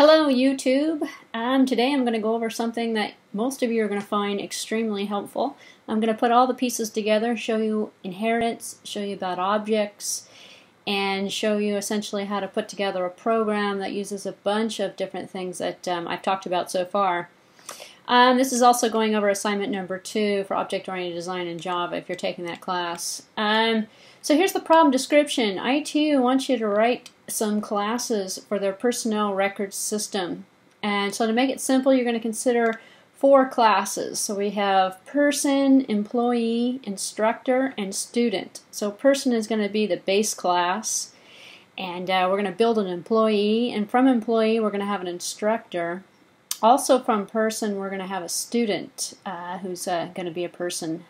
Hello YouTube. Today I'm going to go over something that most of you are going to find extremely helpful. I'm going to put all the pieces together, show you inheritance, show you about objects, and show you essentially how to put together a program that uses a bunch of different things that I've talked about so far. This is also going over assignment number 2 for object-oriented design in Java if you're taking that class. So here's the problem description. IT wants you to write some classes for their personnel records system. And so to make it simple, you're going to consider 4 classes. So we have person, employee, instructor, and student. So person is going to be the base class. And we're going to build an employee. And from employee, we're going to have an instructor. Also from person, we're going to have a student who's going to be a person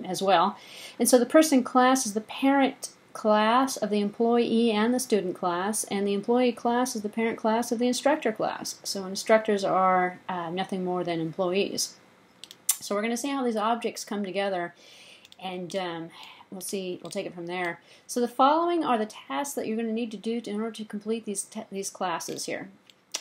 as well. And so the person class is the parent class of the employee and the student class, and the employee class is the parent class of the instructor class. So instructors are nothing more than employees. So we're going to see how these objects come together, and we'll take it from there. So the following are the tasks that you're going to need to do in order to complete these classes here.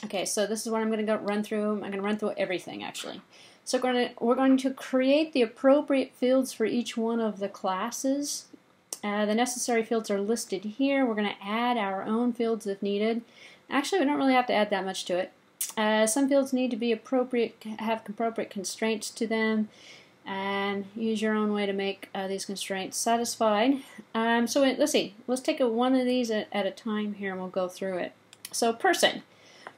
Okay, so this is what I'm going to run through. I'm going to run through everything actually. So we're going to create the appropriate fields for each one of the classes. The necessary fields are listed here. We're going to add our own fields if needed. Actually, we don't really have to add that much to it. Some fields need to be appropriate, have appropriate constraints to them, and use your own way to make these constraints satisfied. Let's see. Let's take one of these at a time here, and we'll go through it. So person.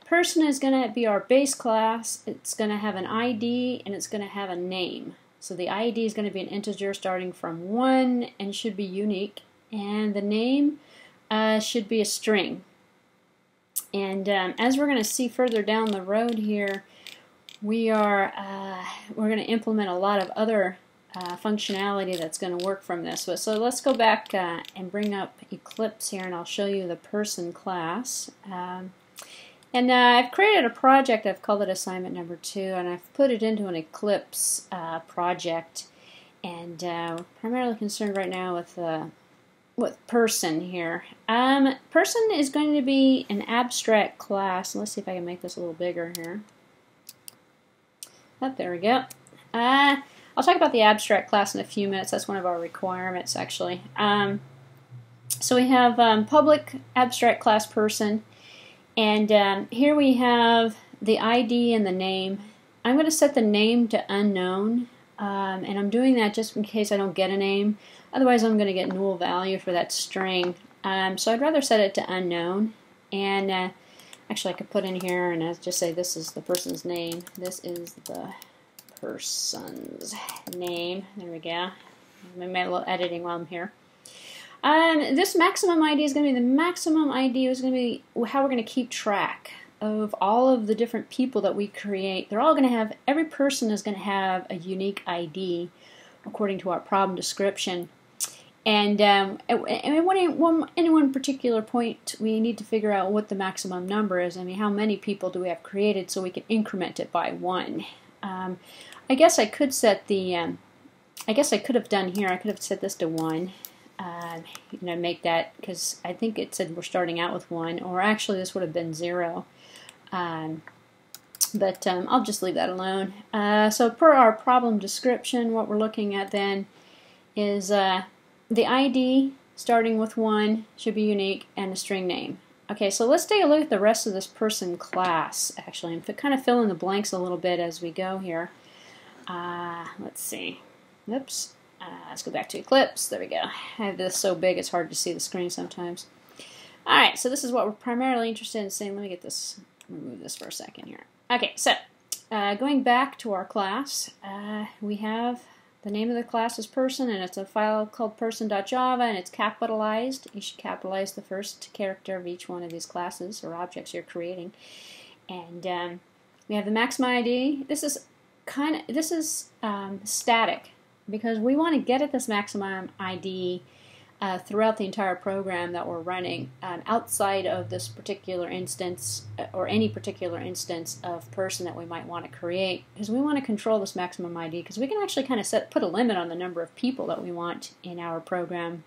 Person is going to be our base class. It's going to have an ID and it's going to have a name. So the ID is going to be an integer starting from 1 and should be unique. And the name should be a string. And as we're going to see further down the road here, we're going to implement a lot of other functionality that's going to work from this. So let's go back and bring up Eclipse here, and I'll show you the person class. And I've created a project. I've called it assignment number 2, and I've put it into an Eclipse project, and primarily concerned right now with person here. Person is going to be an abstract class. Let's see if I can make this a little bigger here. Oh, there we go. I'll talk about the abstract class in a few minutes. That's one of our requirements actually. So we have public abstract class person. And here we have the ID and the name. I'm going to set the name to unknown, and I'm doing that just in case I don't get a name. Otherwise I'm going to get null value for that string. So I'd rather set it to unknown. And actually I could put in here and I'll just say this is the person's name. This is the person's name. There we go. I made a little editing while I'm here. This maximum ID is going to be the maximum ID is going to be how we're going to keep track of all of the different people that we create. They're all going to have, every person is going to have a unique ID according to our problem description. And at any one particular point, we need to figure out what the maximum number is. I mean, how many people do we have created so we can increment it by 1. I guess I could set the, I guess I could have done here, I could have set this to 1. Make that, because I think it said we're starting out with 1, or actually this would have been 0. But I'll just leave that alone. So per our problem description, what we're looking at then is the ID starting with 1 should be unique and a string name. Okay, so let's take a look at the rest of this person class actually, and kind of fill in the blanks a little bit as we go here. Let's see. Oops. Let's go back to Eclipse. There we go. I have this so big it's hard to see the screen sometimes. Alright, so this is what we're primarily interested in seeing. Let me get this, remove this for a second here. Okay, so going back to our class, we have the name of the class is person, and it's a file called person.java, and it's capitalized. You should capitalize the first character of each one of these classes or objects you're creating. And we have the maximum ID. This is static, because we want to get at this maximum ID throughout the entire program that we're running, outside of this particular instance or any particular instance of person that we might want to create, because we want to control this maximum ID, because we can actually kind of put a limit on the number of people that we want in our program.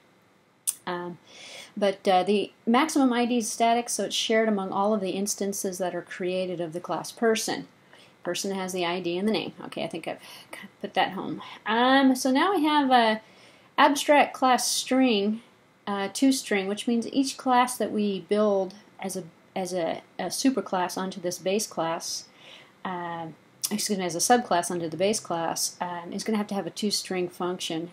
But the maximum ID is static, so it's shared among all of the instances that are created of the class person. Person has the ID and the name. Okay, I think I've put that home. So now we have a abstract class string, toString, which means each class that we build as a superclass onto this base class, excuse me, as a subclass onto the base class, is going to have a toString function.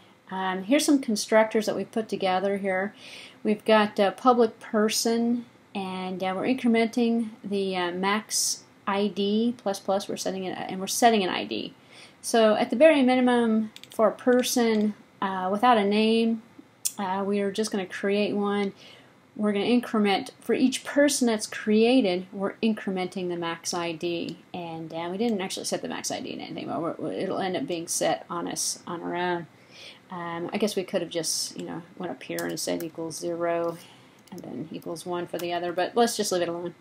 Here's some constructors that we've put together here. We've got public person, and we're incrementing the max ID plus. We're setting it, and we're setting an ID. So at the very minimum for a person without a name, we are just going to create one. We're going to increment for each person that's created. We're incrementing the max ID, and we didn't actually set the max ID in anything, but it'll end up being set on us on our own. I guess we could have just, went up here and said equals 0 and then equals 1 for the other, but let's just leave it alone.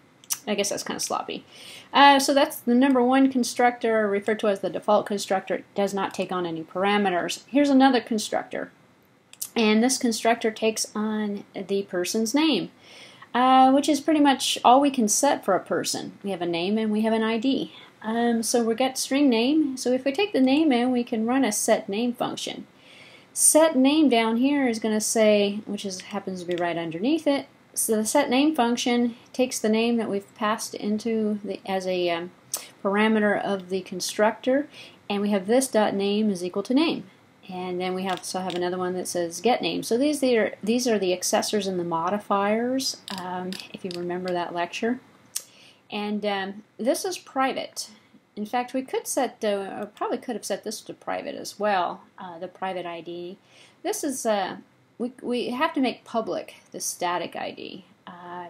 I guess that's kind of sloppy. So that's the number one constructor, referred to as the default constructor. It does not take on any parameters. Here's another constructor, and this constructor takes on the person's name, which is pretty much all we can set for a person. We have a name and we have an ID. So we get string name. So if we take the name in, we can run a set name function. Set name down here is going to say, which happens to be right underneath it. So the set name function takes the name that we've passed into as a parameter of the constructor, and we have this dot name is equal to name. And then we also have another one that says get name. So these are the accessors and the modifiers, if you remember that lecture. And this is private. In fact, we could set, probably could have set this to private as well, the private ID. This is, we have to make public the static ID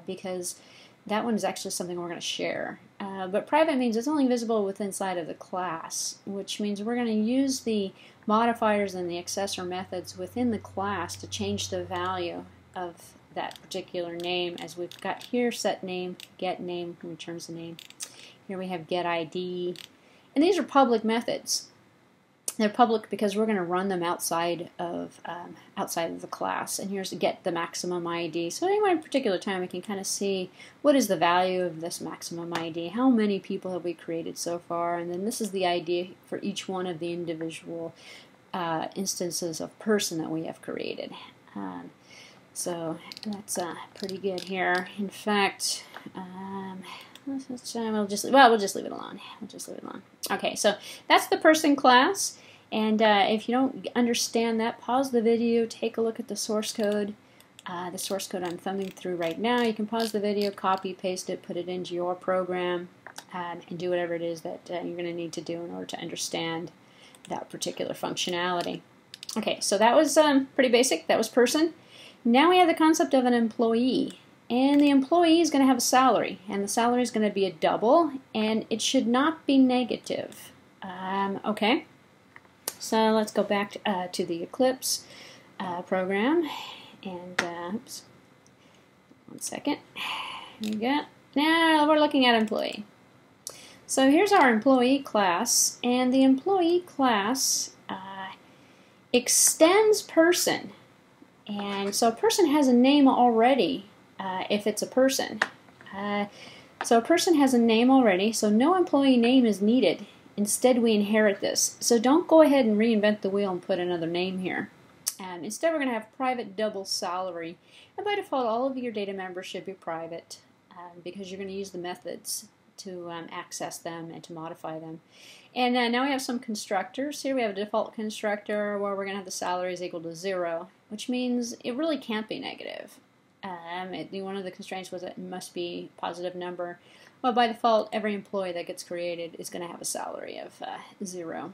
because that one is actually something we're going to share. But private means it's only visible within inside of the class, which means we're going to use the modifiers and the accessor methods within the class to change the value of that particular name, as we've got here set name, get name, returns the name. Here we have get ID, and these are public methods. They're public because we're going to run them outside of the class. And here's to get the maximum ID. So at any particular time, we can kind of see what is the value of this maximum ID. How many people have we created so far? And then this is the ID for each one of the individual instances of person that we have created. So that's pretty good here. In fact, we'll just leave it alone. Okay, so that's the person class. And if you don't understand that, pause the video, take a look at the source code. The source code I'm thumbing through right now. You can pause the video, copy, paste it, put it into your program, and do whatever it is that you're going to need to do in order to understand that particular functionality. Okay, so that was pretty basic. That was person. Now we have the concept of an employee. And the employee is going to have a salary, and the salary is going to be a double, and it should not be negative. Okay, so let's go back to the Eclipse program, and oops, one second. Here we go. Now we're looking at employee. So here's our employee class, and the employee class extends person, and so a person has a name already. If it's a person. So a person has a name already, so no employee name is needed. Instead, we inherit this. So don't go ahead and reinvent the wheel and put another name here. Instead, we're going to have private double salary. And by default, all of your data members should be private because you're going to use the methods to access them and to modify them. And now we have some constructors. Here we have a default constructor where we're going to have the salary is equal to 0, which means it really can't be negative. One of the constraints was that it must be a positive number. Well, by default, every employee that gets created is going to have a salary of 0.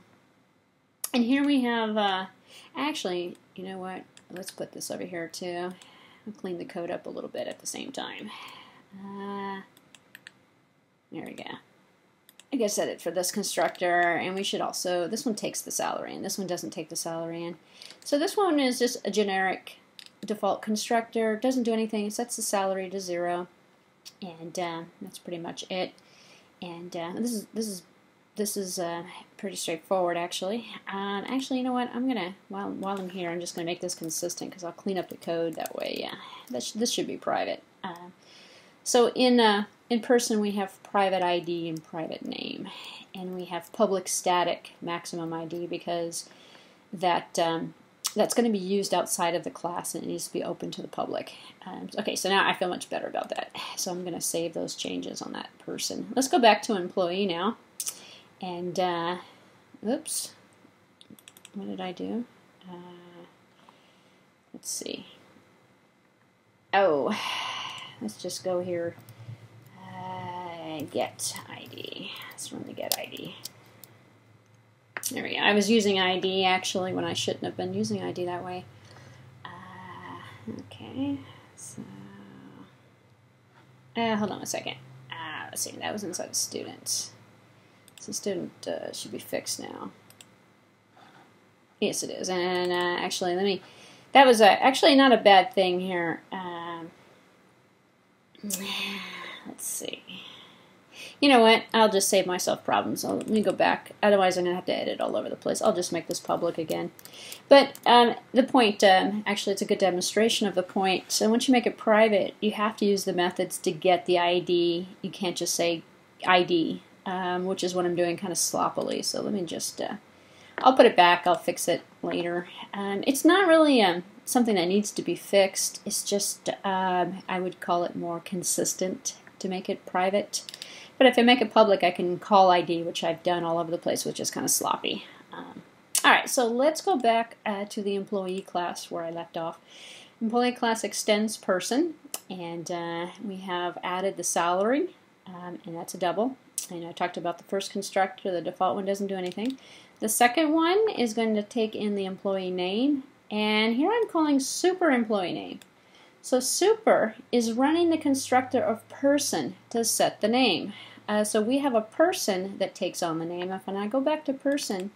And here we have, actually, you know what? Let's put this over here too. I'll clean the code up a little bit at the same time. There we go. I guess set it for this constructor, and we should also, this one takes the salary in, this one doesn't take the salary in. So this one is just a generic default constructor, doesn't do anything, it sets the salary to 0, and that's pretty much it. And this is pretty straightforward, actually. Actually, you know what? I'm gonna while I'm here, I'm just gonna make this consistent because I'll clean up the code that way. Yeah, this should be private. So in person we have private ID and private name, and we have public static maximum ID because that's going to be used outside of the class and it needs to be open to the public. Okay, so now I feel much better about that. So I'm going to save those changes on that person. Let's go back to employee now. And, oops, what did I do? Let's see. Oh, let's just go here. Get ID. Let's run the get ID. There we go. I was using ID actually when I shouldn't have been using ID that way. Okay, so hold on a second. Let's see, that was inside the student. So student should be fixed now. Yes, it is. And actually, that was actually not a bad thing here. Let's see. You know what? I'll just save myself problems. Let me go back. Otherwise, I'm going to have to edit all over the place. I'll just make this public again. But the point, actually, it's a good demonstration of the point. So once you make it private, you have to use the methods to get the ID. You can't just say ID, which is what I'm doing kind of sloppily. So let me just, I'll put it back. I'll fix it later. It's not really something that needs to be fixed. It's just, I would call it more consistent to make it private. But if I make it public, I can call ID, which I've done all over the place, which is kind of sloppy. All right, so let's go back to the employee class where I left off. Employee class extends person, and we have added the salary, and that's a double. And I talked about the first constructor. The default one doesn't do anything. The second one is going to take in the employee name, and here I'm calling super employee name. So super is running the constructor of person to set the name. So we have a person that takes on the name. If I go back to person,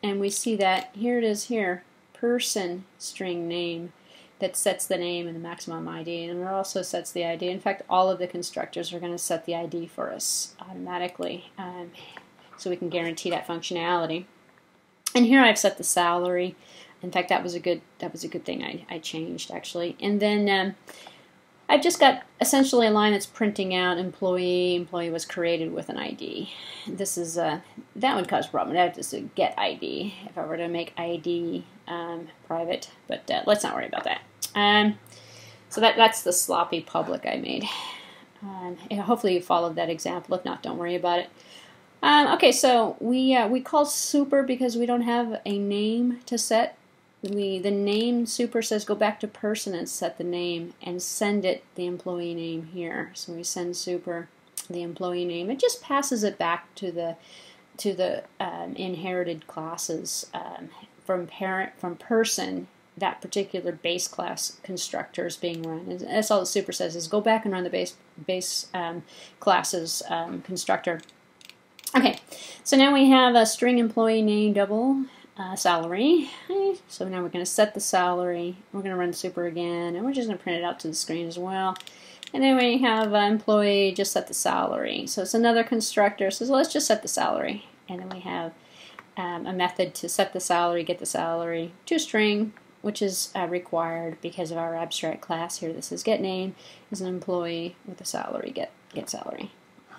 and we see that here it is here, person string name that sets the name and the maximum ID, and it also sets the ID. In fact, all of the constructors are going to set the ID for us automatically, so we can guarantee that functionality. And here I've set the salary. In fact, that was a good thing I changed actually. And then I've just got essentially a line that's printing out employee. Employee was created with an ID. This is that would cause a problem. I'd have to say get ID if I were to make ID private, but let's not worry about that. So that's the sloppy public I made. Hopefully you followed that example. If not, don't worry about it. Okay, so we call super because we don't have a name to set. The name super says go back to person and set the name and send it the employee name here. So we send super the employee name. It just passes it back to the inherited classes from person. That particular base class constructor is being run. And that's all the super says is go back and run the base classes constructor. Okay, so now we have a string employee name double. Salary. So now we're going to set the salary. We're going to run super again, and we're just going to print it out to the screen as well. And then we have employee just set the salary. So it's another constructor. So let's just set the salary, and then we have a method to set the salary, get the salary to string, which is required because of our abstract class here. This is get name is an employee with a salary, get salary.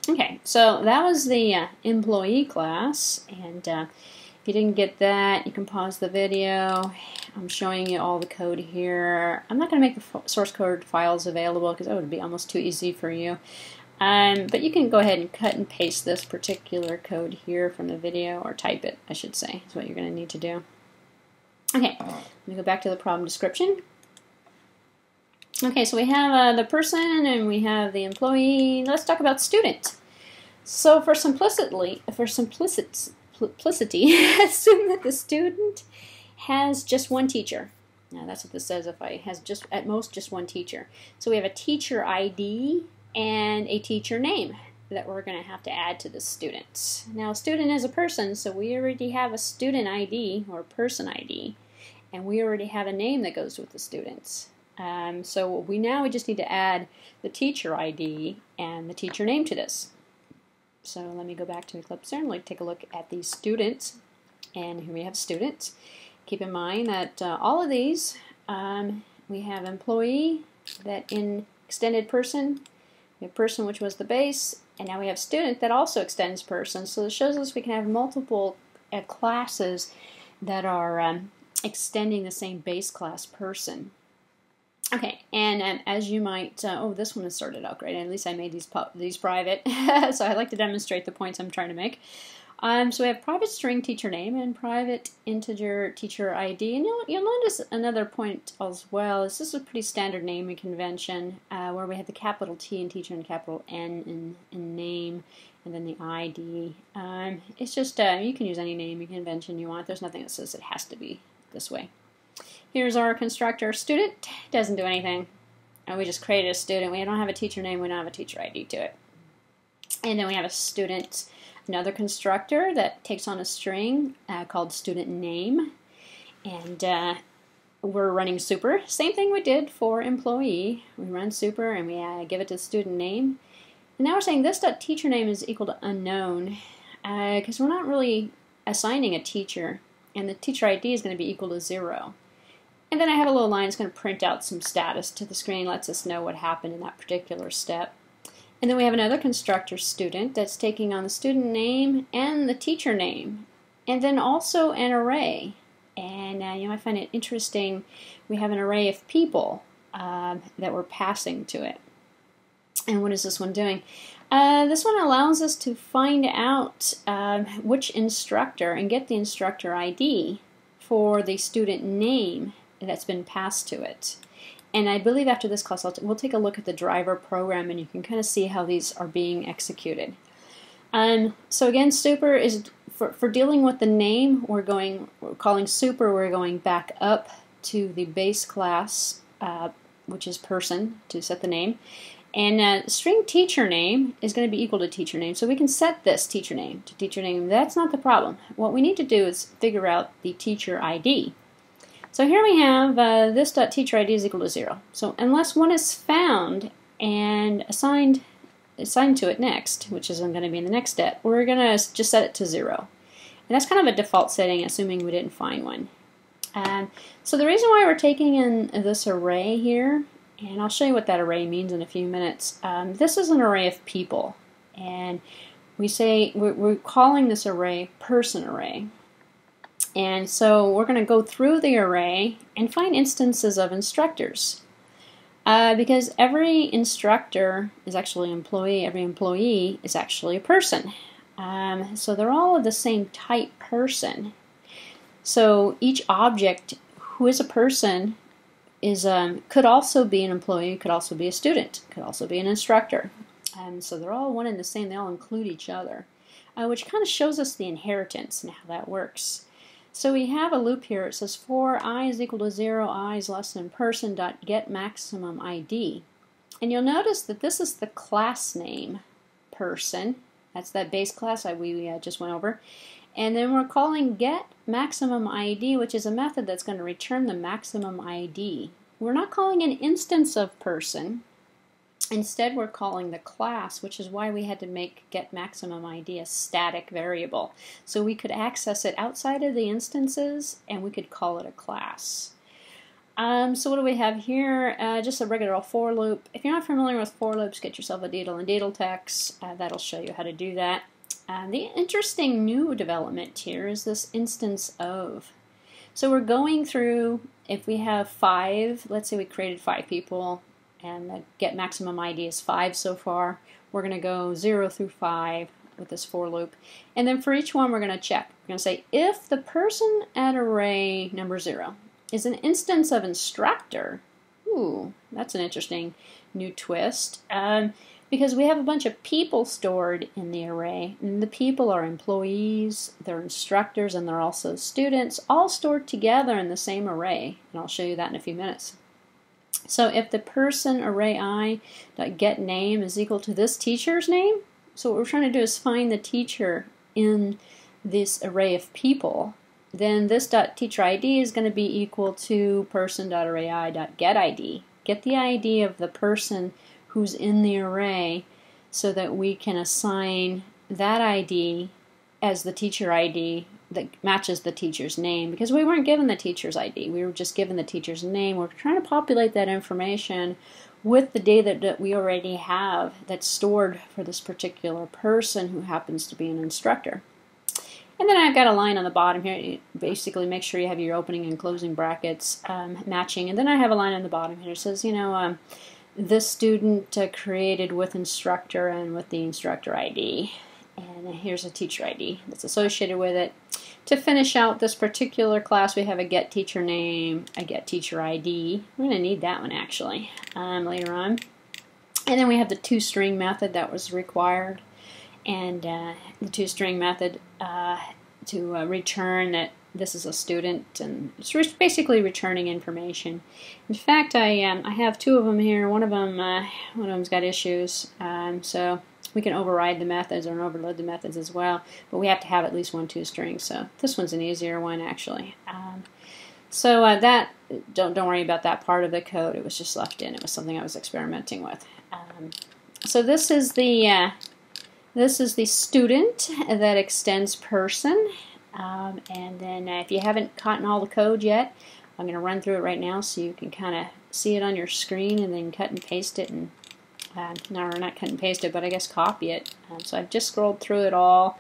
Okay, so that was the employee class, and if you didn't get that, you can pause the video. I'm showing you all the code here. I'm not going to make the source code files available because that would be almost too easy for you. But you can go ahead and cut and paste this particular code here from the video, or type it, I should say, is what you're going to need to do. Okay, let me go back to the problem description. Okay, so we have the person and we have the employee. Let's talk about student. So for simplicity, assume that the student has just one teacher. Now that's what this says, if I has just at most just one teacher. So we have a teacher ID and a teacher name that we're going to have to add to the student. Now student is a person, so we already have a student ID or person ID, and we already have a name that goes with the students. So we just need to add the teacher ID and the teacher name to this. So let me go back to Eclipse and take a look at these students. And here we have students. Keep in mind that all of these, we have employee, that in extended person, we have person, which was the base, and now we have student that also extends person. So it shows us we can have multiple classes that are extending the same base class person. Okay, and as you might, oh, this one has started out great. At least I made these private, so I like to demonstrate the points I'm trying to make. So we have private string teacher name and private integer teacher ID. And you'll notice another point as well. This is a pretty standard naming convention where we have the capital T in teacher and capital N in name, and then the ID. It's just, you can use any naming convention you want. There's nothing that says it has to be this way. Here's our constructor. Student doesn't do anything. We just created a student. We don't have a teacher name. We don't have a teacher ID to it. And then we have a student, another constructor that takes on a string called student name. And we're running super. Same thing we did for employee. We run super and we give it to student name. And now we're saying this.teacher name is equal to unknown because we're not really assigning a teacher. And the teacher ID is going to be equal to 0. And then I have a little line that's going to print out some status to the screen, lets us know what happened in that particular step. And then we have another constructor student that's taking on the student name and the teacher name, and then also an array. And you might find it interesting, we have an array of people that we're passing to it. And what is this one doing? This one allows us to find out which instructor and get the instructor ID for the student name that's been passed to it. And I believe after this class we'll take a look at the driver program and you can kind of see how these are being executed. So again, super is for dealing with the name, we're calling super, we're going back up to the base class, which is person, to set the name. And string teacher name is going to be equal to teacher name. So we can set this teacher name to teacher name. That's not the problem. What we need to do is figure out the teacher ID. So here we have this.teacher ID is equal to 0. So unless one is found and assigned to it next, which is going to be in the next step, we're going to just set it to 0. And that's kind of a default setting, assuming we didn't find one. So the reason why we're taking in this array here, and I'll show you what that array means in a few minutes. This is an array of people, and we're calling this array person array. And so we're going to go through the array and find instances of instructors. Because every instructor is actually an employee, every employee is actually a person. So they're all of the same type person. So each object who is a person is could also be an employee, could also be a student, could also be an instructor. So they're all one and the same, they all include each other, which kind of shows us the inheritance and how that works. So we have a loop here. It says for I is equal to 0, I is less than person dot get maximum ID. And you'll notice that this is the class name person. That's that base class we just went over. And then we're calling get maximum ID, which is a method that's going to return the maximum ID. We're not calling an instance of person. Instead, we're calling the class, which is why we had to make get maximum ID a static variable. So we could access it outside of the instances, and we could call it a class. So what do we have here? Just a regular old for loop. If you're not familiar with for loops, get yourself a Deedle and Deedletex. That'll show you how to do that. The interesting new development here is this instance of. So we're going through, if we have 5, let's say we created 5 people, and the get maximum ID is 5 so far. We're going to go 0 through 5 with this for loop. And then for each one we're going to check. We're going to say if the person at array number 0 is an instance of instructor, ooh, that's an interesting new twist. Because we have a bunch of people stored in the array, and the people are employees, they're instructors, and they're also students, all stored together in the same array. And I'll show you that in a few minutes. So if the person array I.getName is equal to this teacher's name, so what we're trying to do is find the teacher in this array of people, then this .teacher ID is going to be equal to person.array I.getID. Get the ID of the person who's in the array so that we can assign that ID as the teacher ID that matches the teacher's name, because we weren't given the teacher's ID. We were just given the teacher's name. We're trying to populate that information with the data that we already have that's stored for this particular person who happens to be an instructor. And then I've got a line on the bottom here. You basically make sure you have your opening and closing brackets matching. And then I have a line on the bottom here that says, this student created with instructor and with the instructor ID. And here's a teacher ID that's associated with it. To finish out this particular class, we have a get teacher name, a get teacher ID. We're going to need that one actually later on. And then we have the toString method that was required, and the toString method to return that this is a student, and it's basically returning information. In fact, I have two of them here. One of them's got issues, so we can override the methods or overload the methods as well, but we have to have at least one toString. So this one's an easier one actually. That don't worry about that part of the code. It was just left in. It was something I was experimenting with. So this is the student that extends person. And then if you haven't gotten all the code yet, I'm going to run through it right now so you can kind of see it on your screen, and then cut and paste it, and no, not cut and paste it, but I guess copy it. So I've just scrolled through it all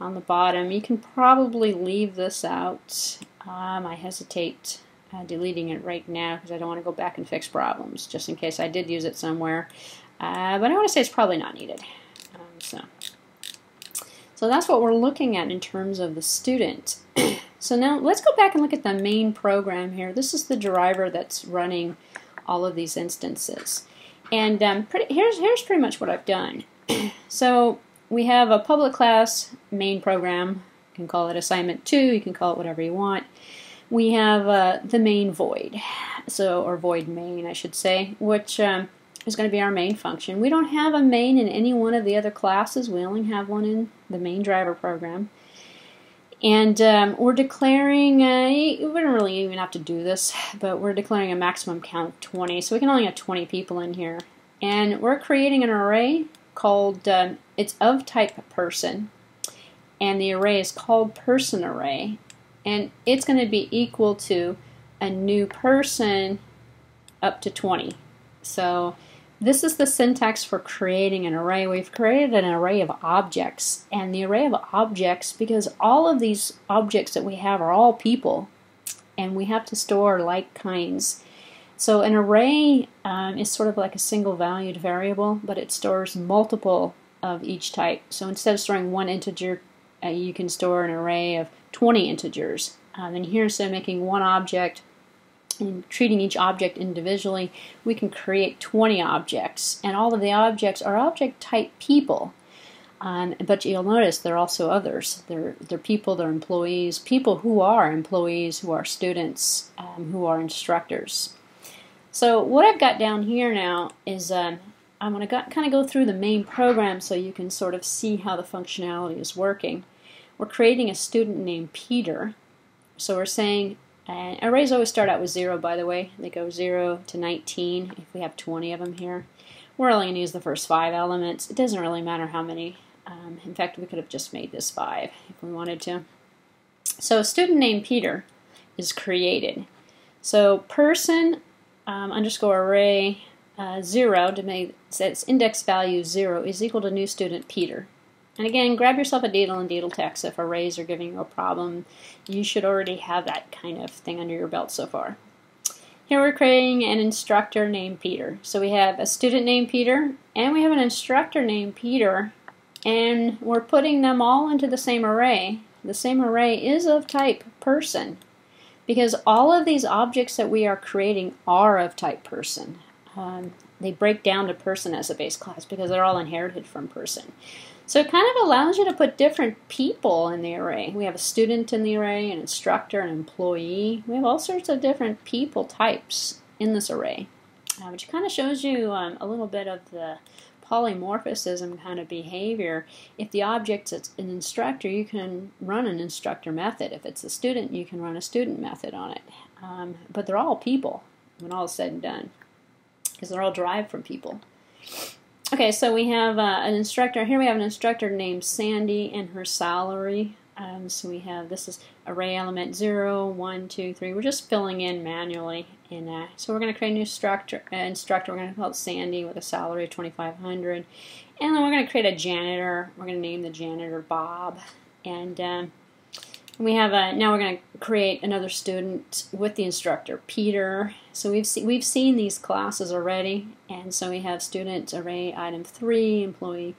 on the bottom. You can probably leave this out. I hesitate deleting it right now because I don't want to go back and fix problems, just in case I did use it somewhere. But I want to say it's probably not needed. So that's what we're looking at in terms of the student. So now let's go back and look at the main program here. This is the driver that's running all of these instances. And here's pretty much what I've done. So we have a public class main program. You can call it assignment 2. You can call it whatever you want. We have the main void, or void main, I should say, which is going to be our main function. We don't have a main in any one of the other classes. We only have one in the main driver program. And we're declaring, we don't really even have to do this, but we're declaring a maximum count of 20. So we can only have 20 people in here. And we're creating an array called, it's of type person. And the array is called person array. And it's going to be equal to a new person up to 20. So this is the syntax for creating an array. We've created an array of objects, and the array of objects, because all of these objects that we have are all people, and we have to store like kinds. So an array is sort of like a single valued variable, but it stores multiple of each type. So instead of storing one integer, you can store an array of 20 integers. And here, instead of making one object and treating each object individually, we can create 20 objects, and all of the objects are object type people. But you'll notice they're also others. They're people, they're employees, people who are employees, who are students, who are instructors. So what I've got down here now is I'm going to kind of go through the main program so you can sort of see how the functionality is working. We're creating a student named Peter. So we're saying, and arrays always start out with 0, by the way. They go 0 to 19 if we have 20 of them here. We're only going to use the first 5 elements. It doesn't really matter how many. In fact, we could have just made this 5 if we wanted to. So a student named Peter is created. So person underscore array 0 to make its index value 0 is equal to new student Peter. And again, grab yourself a Deedle and Deedle text if arrays are giving you a problem. You should already have that kind of thing under your belt so far. Here we're creating an instructor named Peter. So we have a student named Peter, and we have an instructor named Peter, and we're putting them all into the same array. The same array is of type person, because all of these objects that we are creating are of type person. They break down to person as a base class because they're all inherited from person. So it kind of allows you to put different people in the array. We have a student in the array, an instructor, an employee. We have all sorts of different people types in this array, which kind of shows you a little bit of the polymorphism kind of behavior. If the object's an instructor, you can run an instructor method. If it's a student, you can run a student method on it. But they're all people when all is said and done, because they're all derived from people. Okay, so we have an instructor. Here we have an instructor named Sandy, and her salary So we have, this is array element 0, 1, 2, 3. We're just filling in manually. So we're going to create a new instructor. We're going to call it Sandy with a salary of $2,500. And then we're going to create a janitor. We're going to name the janitor Bob. And we have now we're going to create another student with the instructor, Peter. So we've seen these classes already. And so we have student array item 3, employee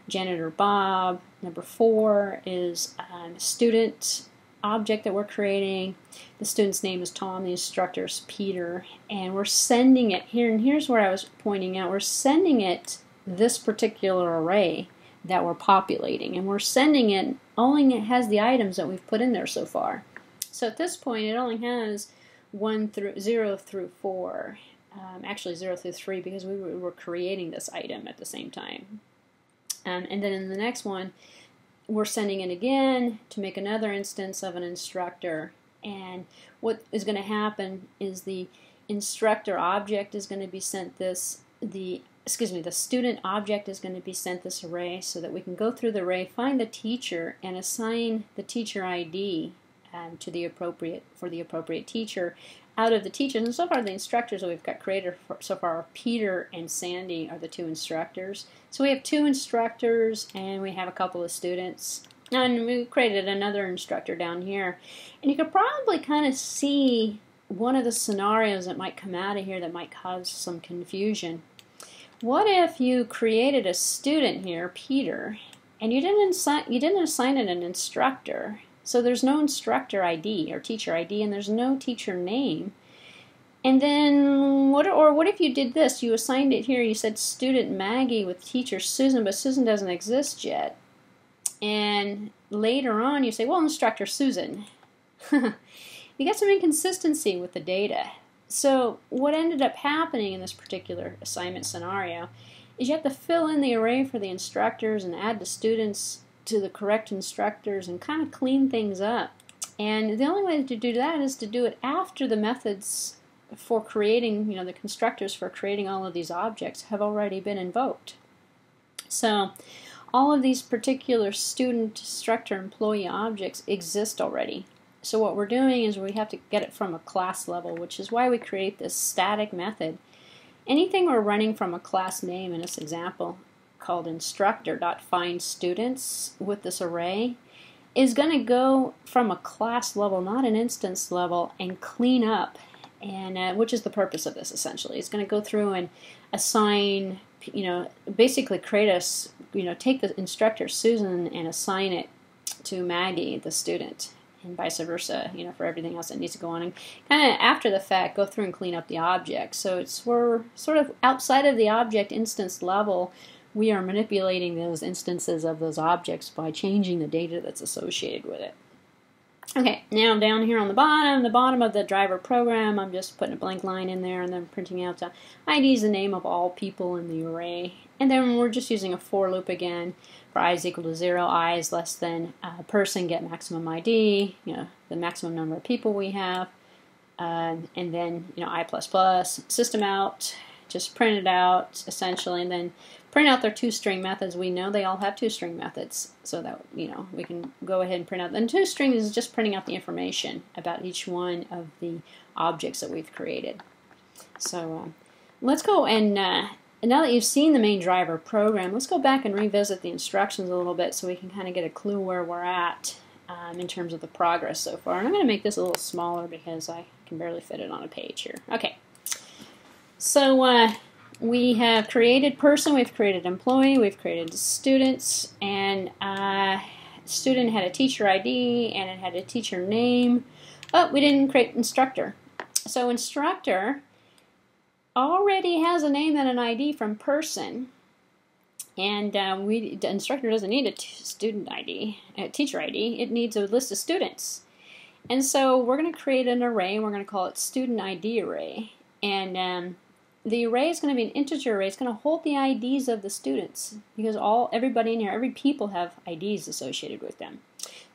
janitor Bob. Number 4 is student object that we're creating. The student's name is Tom, the instructor's Peter, and we're sending it here. And here's where I was pointing out, we're sending it this particular array that we're populating, and we're sending it only it has the items that we've put in there so far. So at this point, it only has 0 through 4, actually 0 through 3, because we were creating this item at the same time. And then in the next one, we're sending it again to make another instance of an instructor. And what is going to happen is the instructor object is going to be sent this, the student object is going to be sent this array so that we can go through the array, find the teacher, and assign the teacher ID for the appropriate teacher out of the teachers. And so far the instructors that we've got created so far are Peter and Sandy are the 2 instructors. So we have 2 instructors and we have a couple of students. And we created another instructor down here. And you could probably kind of see one of the scenarios that might come out of here that might cause some confusion. What if you created a student here, Peter, and you didn't assign it an instructor? So there's no instructor ID or teacher ID, and there's no teacher name. And then what if you did this? You assigned it here. You said student Maggie with teacher Susan, but Susan doesn't exist yet. And later on, you say, well, instructor Susan. You get some inconsistency with the data. So what ended up happening in this particular assignment scenario is you have to fill in the array for the instructors and add the students to the correct instructors and kind of clean things up. And the only way to do that is to do it after the methods for creating, the constructors for creating all of these objects have already been invoked. So all of these particular student, instructor, employee objects exist already. So what we're doing is we have to get it from a class level, which is why we create this static method. Anything we're running from a class name in this example called instructor.findStudents with this array is going to go from a class level, not an instance level, and clean up, and which is the purpose of this essentially. It's going to go through and assign, basically create take the instructor Susan and assign it to Maggie, the student, and vice versa, for everything else that needs to go on, and kind of after the fact go through and clean up the object. So we're sort of outside of the object instance level. We are manipulating those instances of those objects by changing the data that's associated with it. Okay, now down here on the bottom of the driver program, I'm just putting a blank line in there and then printing out the ID is the name of all people in the array. And then we're just using a for loop again. For I is equal to 0, I is less than person, get maximum ID, the maximum number of people we have. And then, I++, system out, just print it out essentially, and then print out their 2-string methods. We know they all have 2-string methods, so that we can go ahead and print out. And 2-string is just printing out the information about each one of the objects that we've created. So let's go and now that you've seen the main driver program, let's go back and revisit the instructions a little bit so we can kind of get a clue where we're at in terms of the progress so far. And I'm going to make this a little smaller because I can barely fit it on a page here. Okay. So we have created person, we've created employee, we've created students, and student had a teacher ID and it had a teacher name. Oh, we didn't create instructor. So instructor already has a name and an ID from person, and the instructor doesn't need a student ID, a teacher ID. It needs a list of students. And so we're going to create an array, and we're going to call it student ID array. And the array is going to be an integer array. It's going to hold the IDs of the students because everybody in here, every people have IDs associated with them.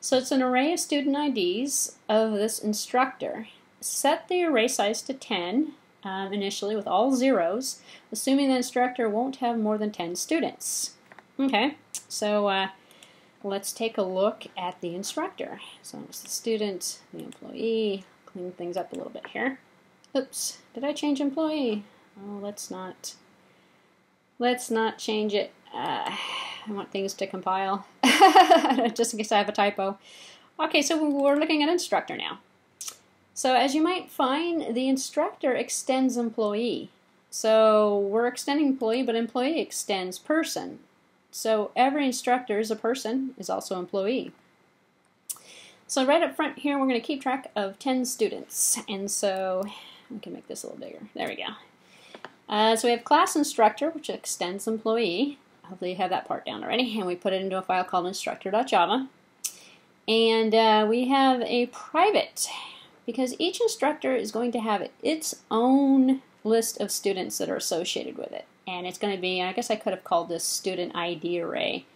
So it's an array of student IDs of this instructor. Set the array size to 10 initially with all zeros, assuming the instructor won't have more than 10 students. Okay, so let's take a look at the instructor. So it's the student, the employee. Clean things up a little bit here. Oops, did I change employee? Oh, let's not change it. I want things to compile just in case I have a typo. Okay, so we're looking at instructor now. So as you might find, the instructor extends employee. So we're extending employee, but employee extends person. So every instructor is a person, is also employee. So right up front here, we're going to keep track of 10 students. And so we can make this a little bigger. There we go. So we have class instructor, which extends employee. Hopefully you have that part down already. And we put it into a file called instructor.java. And we have a private, because each instructor is going to have its own list of students that are associated with it. And it's going to be, I guess I could have called this student ID array,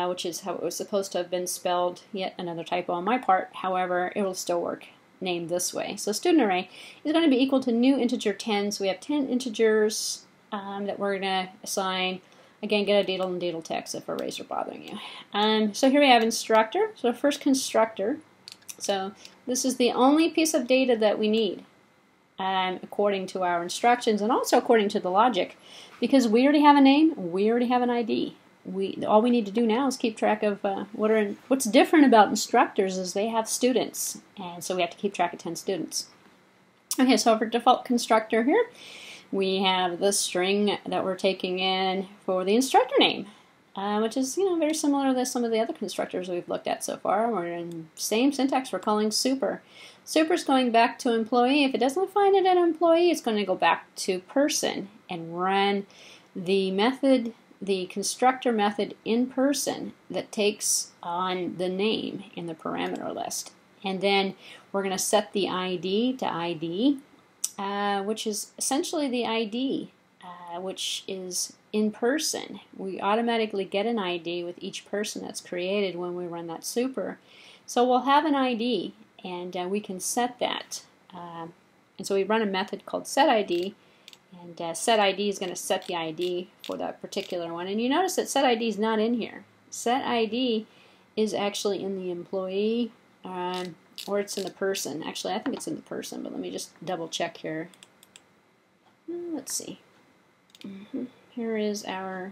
which is how it was supposed to have been spelled. Yet another typo on my part. However, it will still work named this way. So student array is going to be equal to new integer 10. So we have 10 integers that we're going to assign. Again, get a datal and datal text if arrays are bothering you. So here we have instructor. So first constructor. So this is the only piece of data that we need according to our instructions and also according to the logic, because we already have a name, we already have an ID. All we need to do now is keep track of what's different about instructors is they have students, and so we have to keep track of 10 students. Okay, so for default constructor here, we have the string that we're taking in for the instructor name, which is very similar to some of the other constructors we've looked at so far. We're in same syntax. We're calling super. Super is going back to employee. If it doesn't find it in employee, it's going to go back to person and run the method, the constructor method in person that takes on the name in the parameter list. And then we're going to set the ID to ID, which is essentially the ID, which is in person. We automatically get an ID with each person that's created when we run that super. So we'll have an ID, and we can set that. And so we run a method called setID, and setID is going to set the ID for that particular one. And you notice that setID is not in here. SetID is actually in the employee, or it's in the person. Actually, I think it's in the person, but let me just double check here. Let's see. Here is our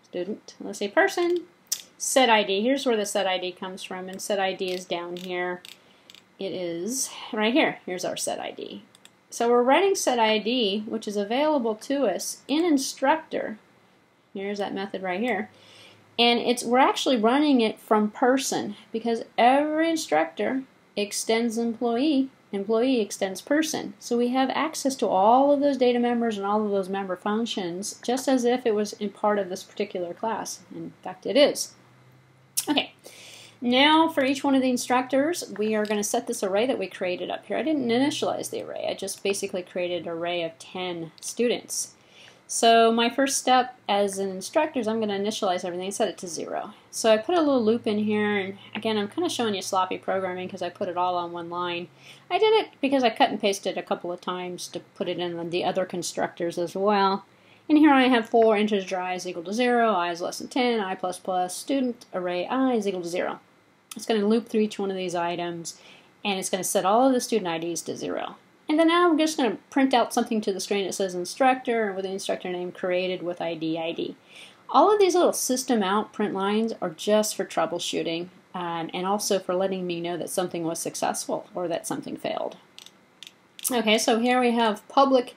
student. Let's say person. setID. Here's where the setID comes from, and setID is down here. It is right here. Here's our setID. So we're writing setID, which is available to us in Instructor. Here's that method right here. And we're actually running it from person, because every instructor extends employee, employee extends person. So we have access to all of those data members and all of those member functions just as if it was in part of this particular class. In fact, it is. Okay, now for each one of the instructors, we are going to set this array that we created up here. I didn't initialize the array. I just basically created an array of 10 students. So my first step as an instructor is I'm going to initialize everything and set it to 0. So I put a little loop in here, and again I'm kind of showing you sloppy programming because I put it all on one line. I did it because I cut and pasted a couple of times to put it in the other constructors as well. And here I have 4 integer I is equal to 0, I is less than 10, I plus plus, student array I is equal to 0. It's going to loop through each one of these items, and it's going to set all of the student IDs to 0. And then now I'm just going to print out something to the screen that says instructor with the instructor name created with ID. All of these little system out print lines are just for troubleshooting and also for letting me know that something was successful or that something failed. Okay, so here we have public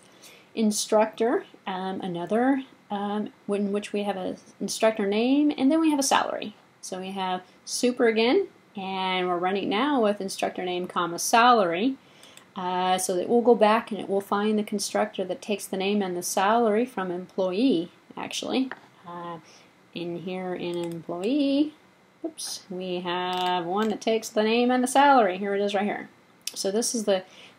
instructor, another in which we have an instructor name, and then we have a salary. So we have super again, and we're running now with instructor name comma salary. So that we'll go back and it will find the constructor that takes the name and the salary from employee, actually. In here in employee, oops, we have one that takes the name and the salary. Here it is right here. So this is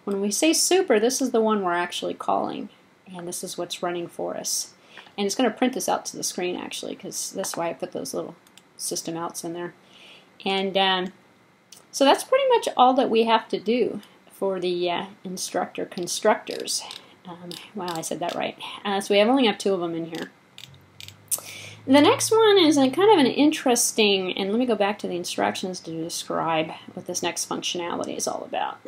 when we say super, this is the one we're actually calling. And this is what's running for us. And it's going to print this out to the screen, actually, because that's why I put those little system outs in there. And so that's pretty much all that we have to do for the instructor constructors. Wow, I said that right. So we only have 2 of them in here. The next one is a kind of an interesting, and let me go back to the instructions to describe what this next functionality is all about.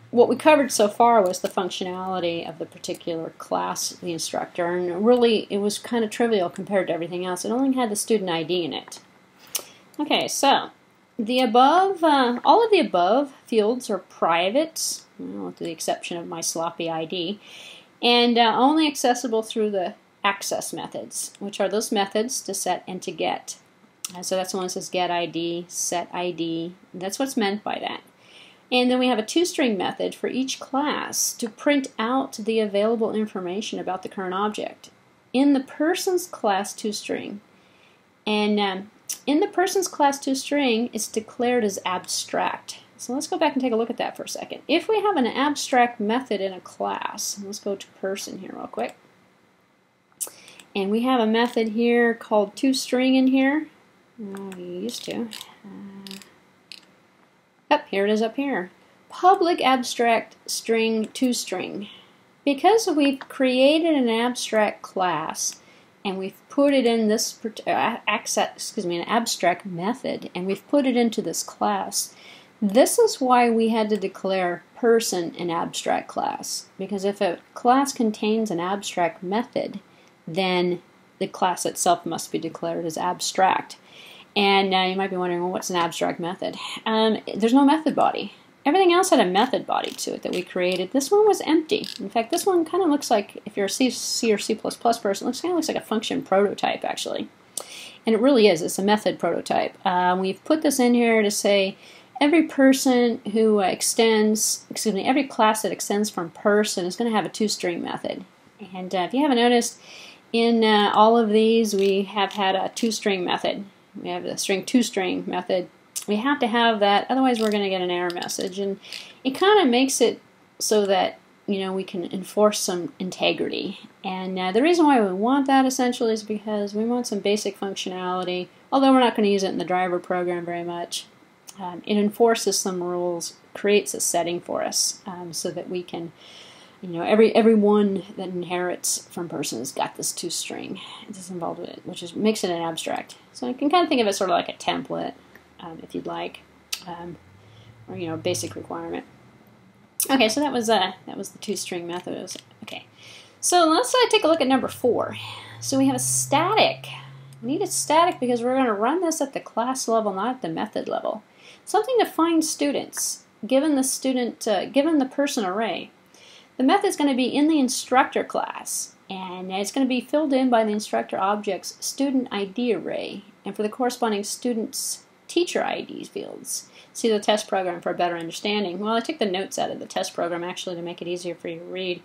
What we covered so far was the functionality of the particular class, the instructor, and really it was kind of trivial compared to everything else. It only had the student ID in it. Okay, so the above, all of the above fields are private, well, with the exception of my sloppy ID, and only accessible through the access methods, which are those methods to set and to get. So that's the one that says get ID, set ID. That's what's meant by that. And then we have a toString method for each class to print out the available information about the current object in the person's class toString. And in the person's class toString, it's declared as abstract. So let's go back and take a look at that for a second. If we have an abstract method in a class, let's go to person here real quick. And we have a method here called toString in here. We used to. Here it is up here. Public abstract string toString. Because we've created an abstract class and we've put it in this an abstract method, and we've put it into this class. This is why we had to declare person an abstract class. Because if a class contains an abstract method, then the class itself must be declared as abstract. And you might be wondering, well, what's an abstract method? There's no method body. Everything else had a method body to it that we created. This one was empty. In fact, this one kind of looks like, if you're a C or C++ person, it kind of looks like a function prototype, actually. And it really is. It's a method prototype. We've put this in here to say every person who every class that extends from person is going to have a toString method. And if you haven't noticed, in all of these, we have had a toString method. We have the string toString method. We have to have that, otherwise we're going to get an error message. And it kind of makes it so that, you know, we can enforce some integrity. And the reason why we want that essentially is because we want some basic functionality, although we're not going to use it in the driver program very much. It enforces some rules, creates a setting for us so that we can, you know, everyone that inherits from person has got this toString. It's involved with it, which makes it an abstract. So you can kind of think of it sort of like a template, if you'd like, or you know, a basic requirement. Okay, so that was the toString method. Okay, so let's take a look at number 4. So we have a static. We need a static because we're going to run this at the class level, not at the method level. Something to find students, given the person array. The method is going to be in the instructor class, and it's going to be filled in by the instructor object's student ID array, and for the corresponding student's teacher ID fields. See the test program for a better understanding. Well, I took the notes out of the test program actually to make it easier for you to read,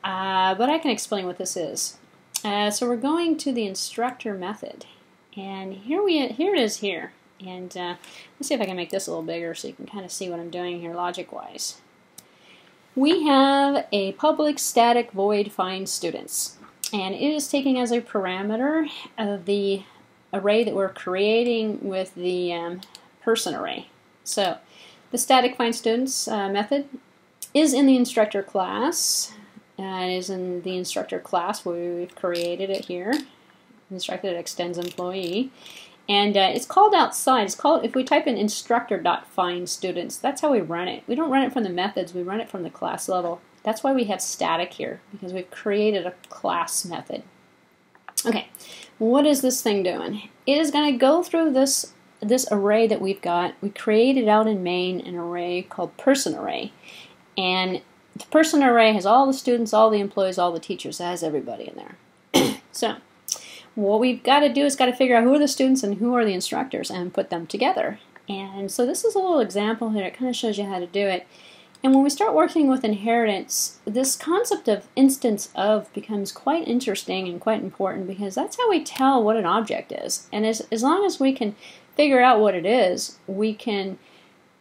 but I can explain what this is. So we're going to the instructor method, and here it is here. And let's see if I can make this a little bigger so you can kind of see what I'm doing here logic-wise. We have a public static void find students, and it is taking as a parameter of the array that we're creating with the person array. So the static find students method is in the instructor class. It is in the instructor class where we've created it here. Instructor that extends employee. And it's called outside. It's called, if we type in instructor.findStudents, that's how we run it. We don't run it from the methods, we run it from the class level. That's why we have static here, because we've created a class method. Okay, what is this thing doing? It is going to go through this array that we've got. We created out in main an array called person array. And the person array has all the students, all the employees, all the teachers. It has everybody in there. So what we've got to do is got to figure out who are the students and who are the instructors and put them together. And so this is a little example here. It kind of shows you how to do it. And when we start working with inheritance, this concept of instance of becomes quite interesting and quite important, because that's how we tell what an object is. And as long as we can figure out what it is, we can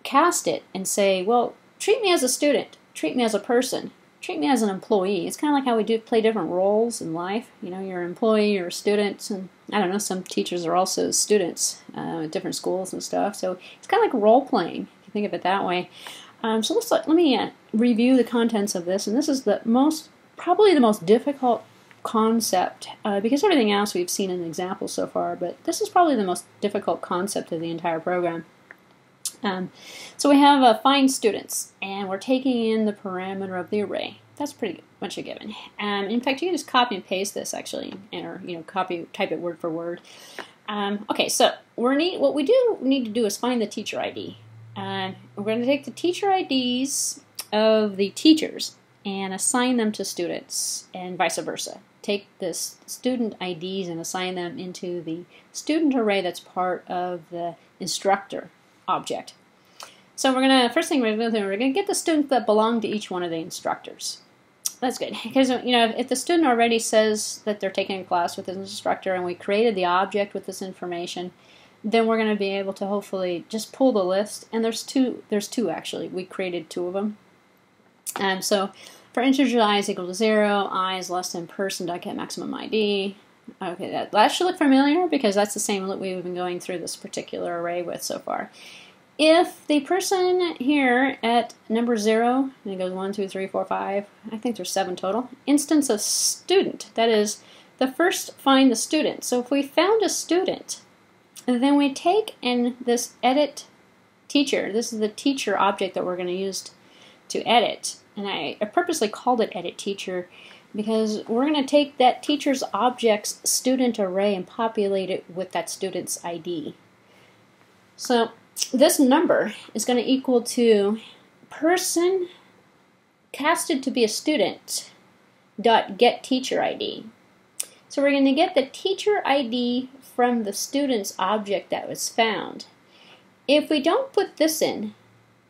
cast it and say, well, treat me as a student, treat me as a person, treat me as an employee. It's kind of like how we play different roles in life. You know, you're an employee, you're a student, and I don't know, some teachers are also students at different schools and stuff. So it's kind of like role playing, if you think of it that way. So let me review the contents of this, and this is probably the most difficult concept because everything else we've seen in examples so far, but this is probably the most difficult concept of the entire program. So we have find students, and we're taking in the parameter of the array. That's pretty much a given. In fact, you can just copy and paste this actually, or type it word for word. Okay, so what we do need to do is find the teacher ID. We're going to take the teacher IDs of the teachers and assign them to students, and vice versa. Take the student IDs and assign them into the student array that's part of the instructor object. So first thing we're going to do, we're going to get the students that belong to each one of the instructors. That's good, because if the student already says that they're taking a class with an instructor and we created the object with this information, then we're going to be able to hopefully just pull the list. And there's two actually. We created two of them. So for integer I is equal to 0, I is less than person.get maximum ID. Okay, that should look familiar because that's the same that we've been going through this particular array with so far. If the person here at number 0, and it goes 1, 2, 3, 4, 5, I think there's 7 total, instance of student, that is the first find the student. So if we found a student, then we take in this edit teacher. This is the teacher object that we're going to use to edit. And I purposely called it edit teacher because we're going to take that teacher's object's student array and populate it with that student's ID. So this number is going to equal to person casted to be a student dot get teacher ID. So we're going to get the teacher ID from the student's object that was found. If we don't put this in,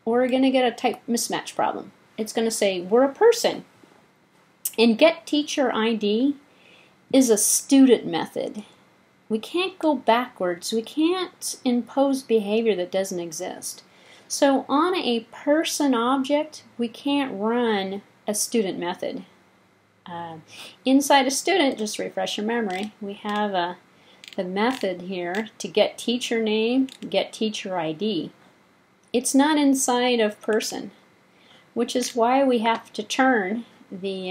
we're going to get a type mismatch problem. It's going to say we're a person, and get teacher ID is a student method. We can't go backwards. We can't impose behavior that doesn't exist. So on a person object, we can't run a student method. Inside a student, just to refresh your memory, we have the method here to get teacher name, get teacher ID. It's not inside of person, which is why we have to turn the,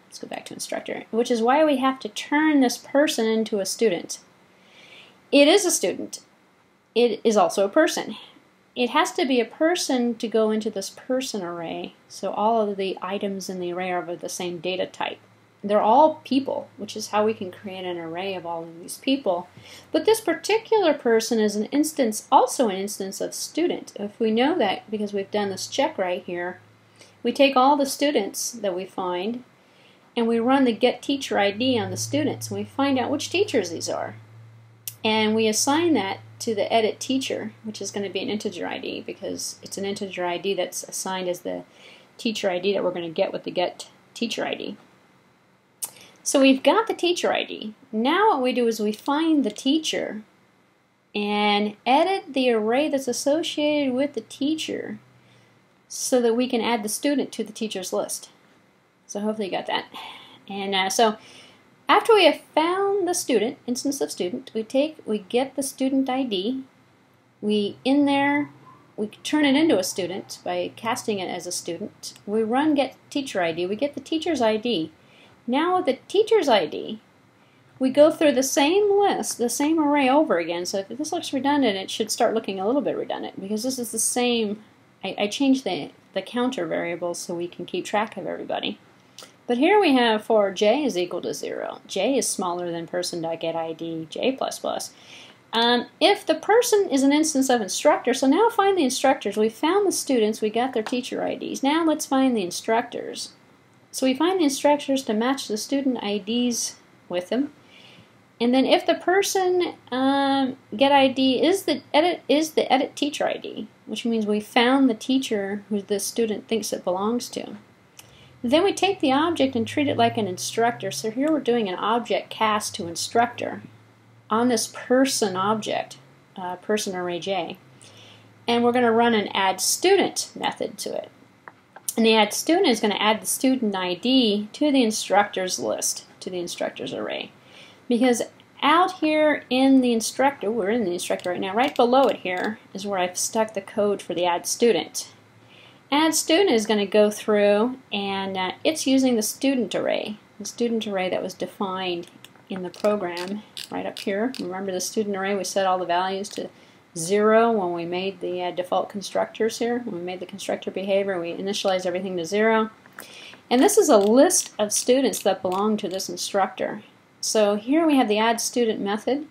let's go back to instructor, which is why we have to turn this person into a student. It is a student. It is also a person. It has to be a person to go into this person array, so all of the items in the array are of the same data type. They're all people, which is how we can create an array of all of these people. But this particular person is an instance, also an instance of student. If we know that because we've done this check right here, we take all the students that we find and we run the get teacher ID on the students and we find out which teachers these are. And we assign that to the edit teacher, which is going to be an integer ID because it's an integer ID that's assigned as the teacher ID that we're going to get with the get teacher ID. So we've got the teacher ID. Now what we do is we find the teacher and edit the array that's associated with the teacher so that we can add the student to the teacher's list. So hopefully you got that. And so after we have found the student, instance of student, we get the student ID, we turn it into a student by casting it as a student, we run get teacher ID, we get the teacher's ID. Now with the teacher's ID, we go through the same list, the same array over again. So if this looks redundant, it should start looking a little bit redundant because this is the same. I changed the counter variables so we can keep track of everybody. But here we have for j is equal to 0. J is smaller than person.getID, j++. If the person is an instance of instructor, so now find the instructors. We found the students, we got their teacher IDs. Now let's find the instructors. So we find the instructors to match the student IDs with them. And then if the person get ID is the edit teacher ID, which means we found the teacher who the student thinks it belongs to. Then we take the object and treat it like an instructor. So here we're doing an object cast to instructor on this person object, person array j. And we're going to run an add student method to it. And the add student is going to add the student ID to the instructor's list, to the instructor's array. Because out here in the instructor, we're in the instructor right now, right below it here is where I've stuck the code for the add student. Add student is going to go through and it's using the student array. the student array that was defined in the program right up here. Remember the student array, we set all the values to 0 when we made the default constructors here. When we made the constructor behavior, we initialized everything to 0. And this is a list of students that belong to this instructor. So here we have the add student method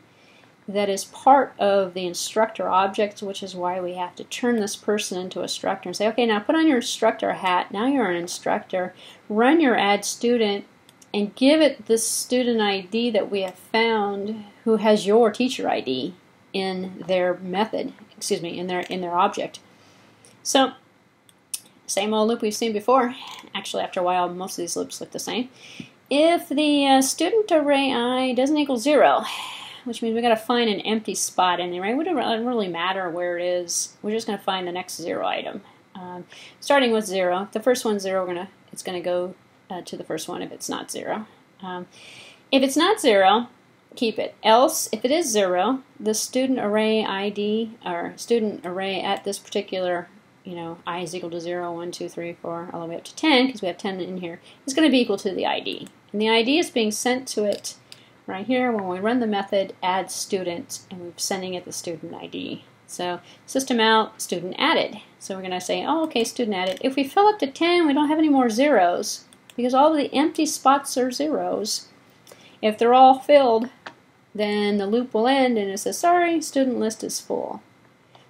that is part of the instructor object, which is why we have to turn this person into an instructor and say, okay, now put on your instructor hat, now you're an instructor, run your add student, and give it this student ID that we have found who has your teacher ID in their method, excuse me, in their object. So, same old loop we've seen before. Actually, after a while, most of these loops look the same. If the student array I doesn't equal 0, which means we've got to find an empty spot in the array. It doesn't really matter where it is. We're just going to find the next 0 item. Starting with 0. If the first one's 0, it's going to go to the first one if it's not 0. If it's not 0, keep it. Else, if it is 0, the student array ID, or student array at this particular, I is equal to 0, 1, 2, 3, 4, all the way up to 10, because we have 10 in here, is going to be equal to the ID. And the ID is being sent to it right here when we run the method add student, and we're sending it the student ID. So system out, student added. So we're going to say, oh, okay, student added. If we fill up to 10, we don't have any more zeros, because all the empty spots are zeros. If they're all filled, then the loop will end and it says, sorry, student list is full.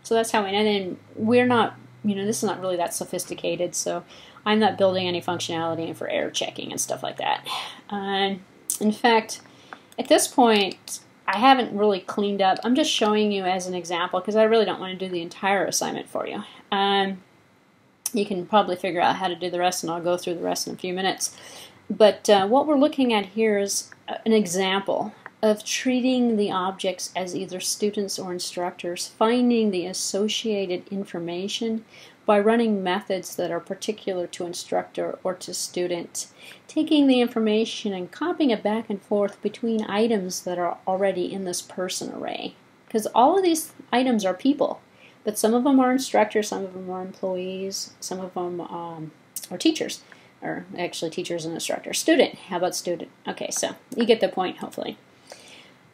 So that's how we end. And we're not, this is not really that sophisticated, so I'm not building any functionality for error checking and stuff like that. In fact, at this point, I haven't really cleaned up. I'm just showing you as an example because I really don't want to do the entire assignment for you. You can probably figure out how to do the rest, and I'll go through the rest in a few minutes. But what we're looking at here is an example of treating the objects as either students or instructors, finding the associated information by running methods that are particular to instructor or to student, taking the information and copying it back and forth between items that are already in this person array. Because all of these items are people, but some of them are instructors, some of them are employees, some of them are teachers, or actually teachers and instructors. Student, how about student? Okay, so you get the point, hopefully.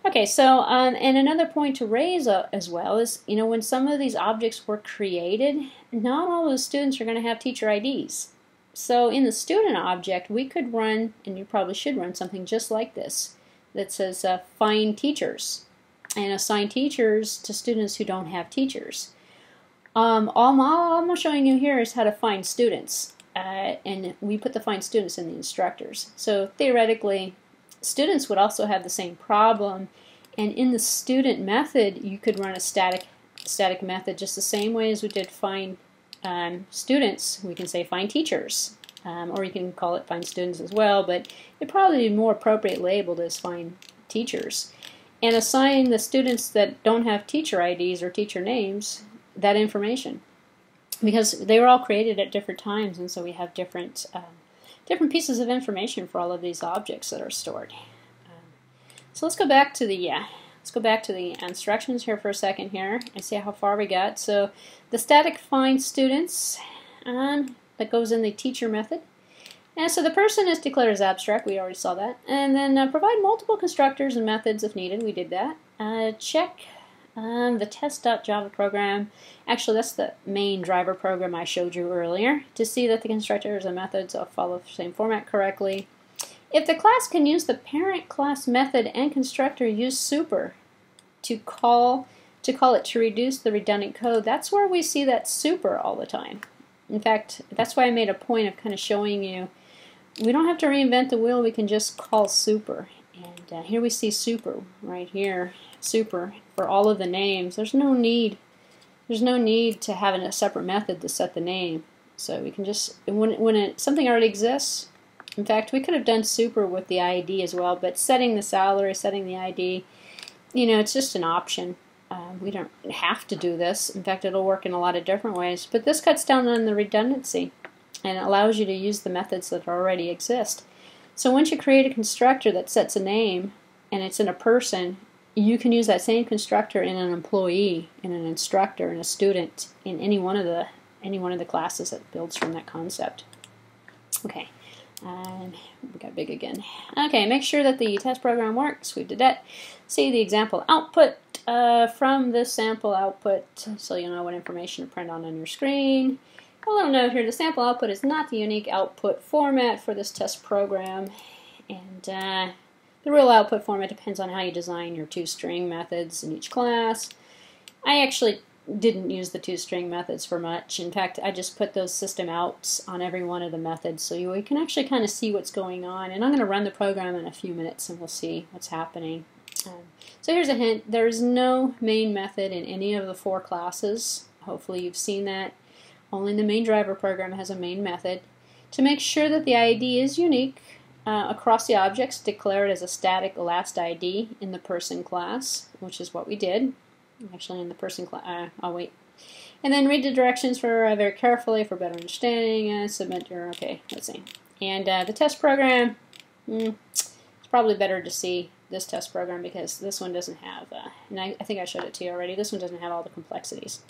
Okay, so and another point to raise as well is, when some of these objects were created, not all of the students are going to have teacher IDs. So in the student object, we could run, and you probably should run something just like this, that says find teachers, and assign teachers to students who don't have teachers. All I'm showing you here is how to find students, and we put the find students in the instructors. So theoretically, students would also have the same problem, and in the student method you could run a static method just the same way as we did find students. We can say find teachers, or you can call it find students as well, but it probably be more appropriate labeled as find teachers, and assign the students that don't have teacher IDs or teacher names that information, because they were all created at different times, and so we have different pieces of information for all of these objects that are stored. So let's go back to the instructions here for a second here and see how far we got. So the static find students that goes in the teacher method, and so the person is declared as abstract. We already saw that. And then provide multiple constructors and methods if needed. We did that. Check the test.java program. Actually, that's the main driver program I showed you earlier, to see that the constructors and methods all follow the same format correctly. If the class can use the parent class method and constructor, use super to call it to reduce the redundant code. That's where we see that super all the time. In fact, that's why I made a point of kind of showing you we don't have to reinvent the wheel. We can just call super. And here we see super right here. Super for all of the names. There's no need to have a separate method to set the name. So we can just, when something already exists, in fact, we could have done super with the ID as well, but setting the salary, setting the ID, it's just an option. We don't have to do this. In fact, it'll work in a lot of different ways, but this cuts down on the redundancy and allows you to use the methods that already exist. So once you create a constructor that sets a name and it's in a person, you can use that same constructor in an employee, in an instructor, in a student, in any one of the classes that builds from that concept. Okay, We got big again. Okay, make sure that the test program works. We did that. See the example output from this sample output, so you'll know what information to print on your screen. A little note here, the sample output is not the unique output format for this test program, and the real output format depends on how you design your toString methods in each class. I actually didn't use the toString methods for much. In fact, I just put those system outs on every one of the methods so you can actually kind of see what's going on. And I'm going to run the program in a few minutes and we'll see what's happening. So here's a hint. There's no main method in any of the 4 classes. Hopefully you've seen that. Only the main driver program has a main method. To make sure that the ID is unique across the objects, declare it as a static last ID in the person class, which is what we did. Actually, in the person class, I'll wait. And then read the directions very carefully for better understanding. Submit your, okay, let's see. And the test program, it's probably better to see this test program because this one doesn't have, and I think I showed it to you already, this one doesn't have all the complexities.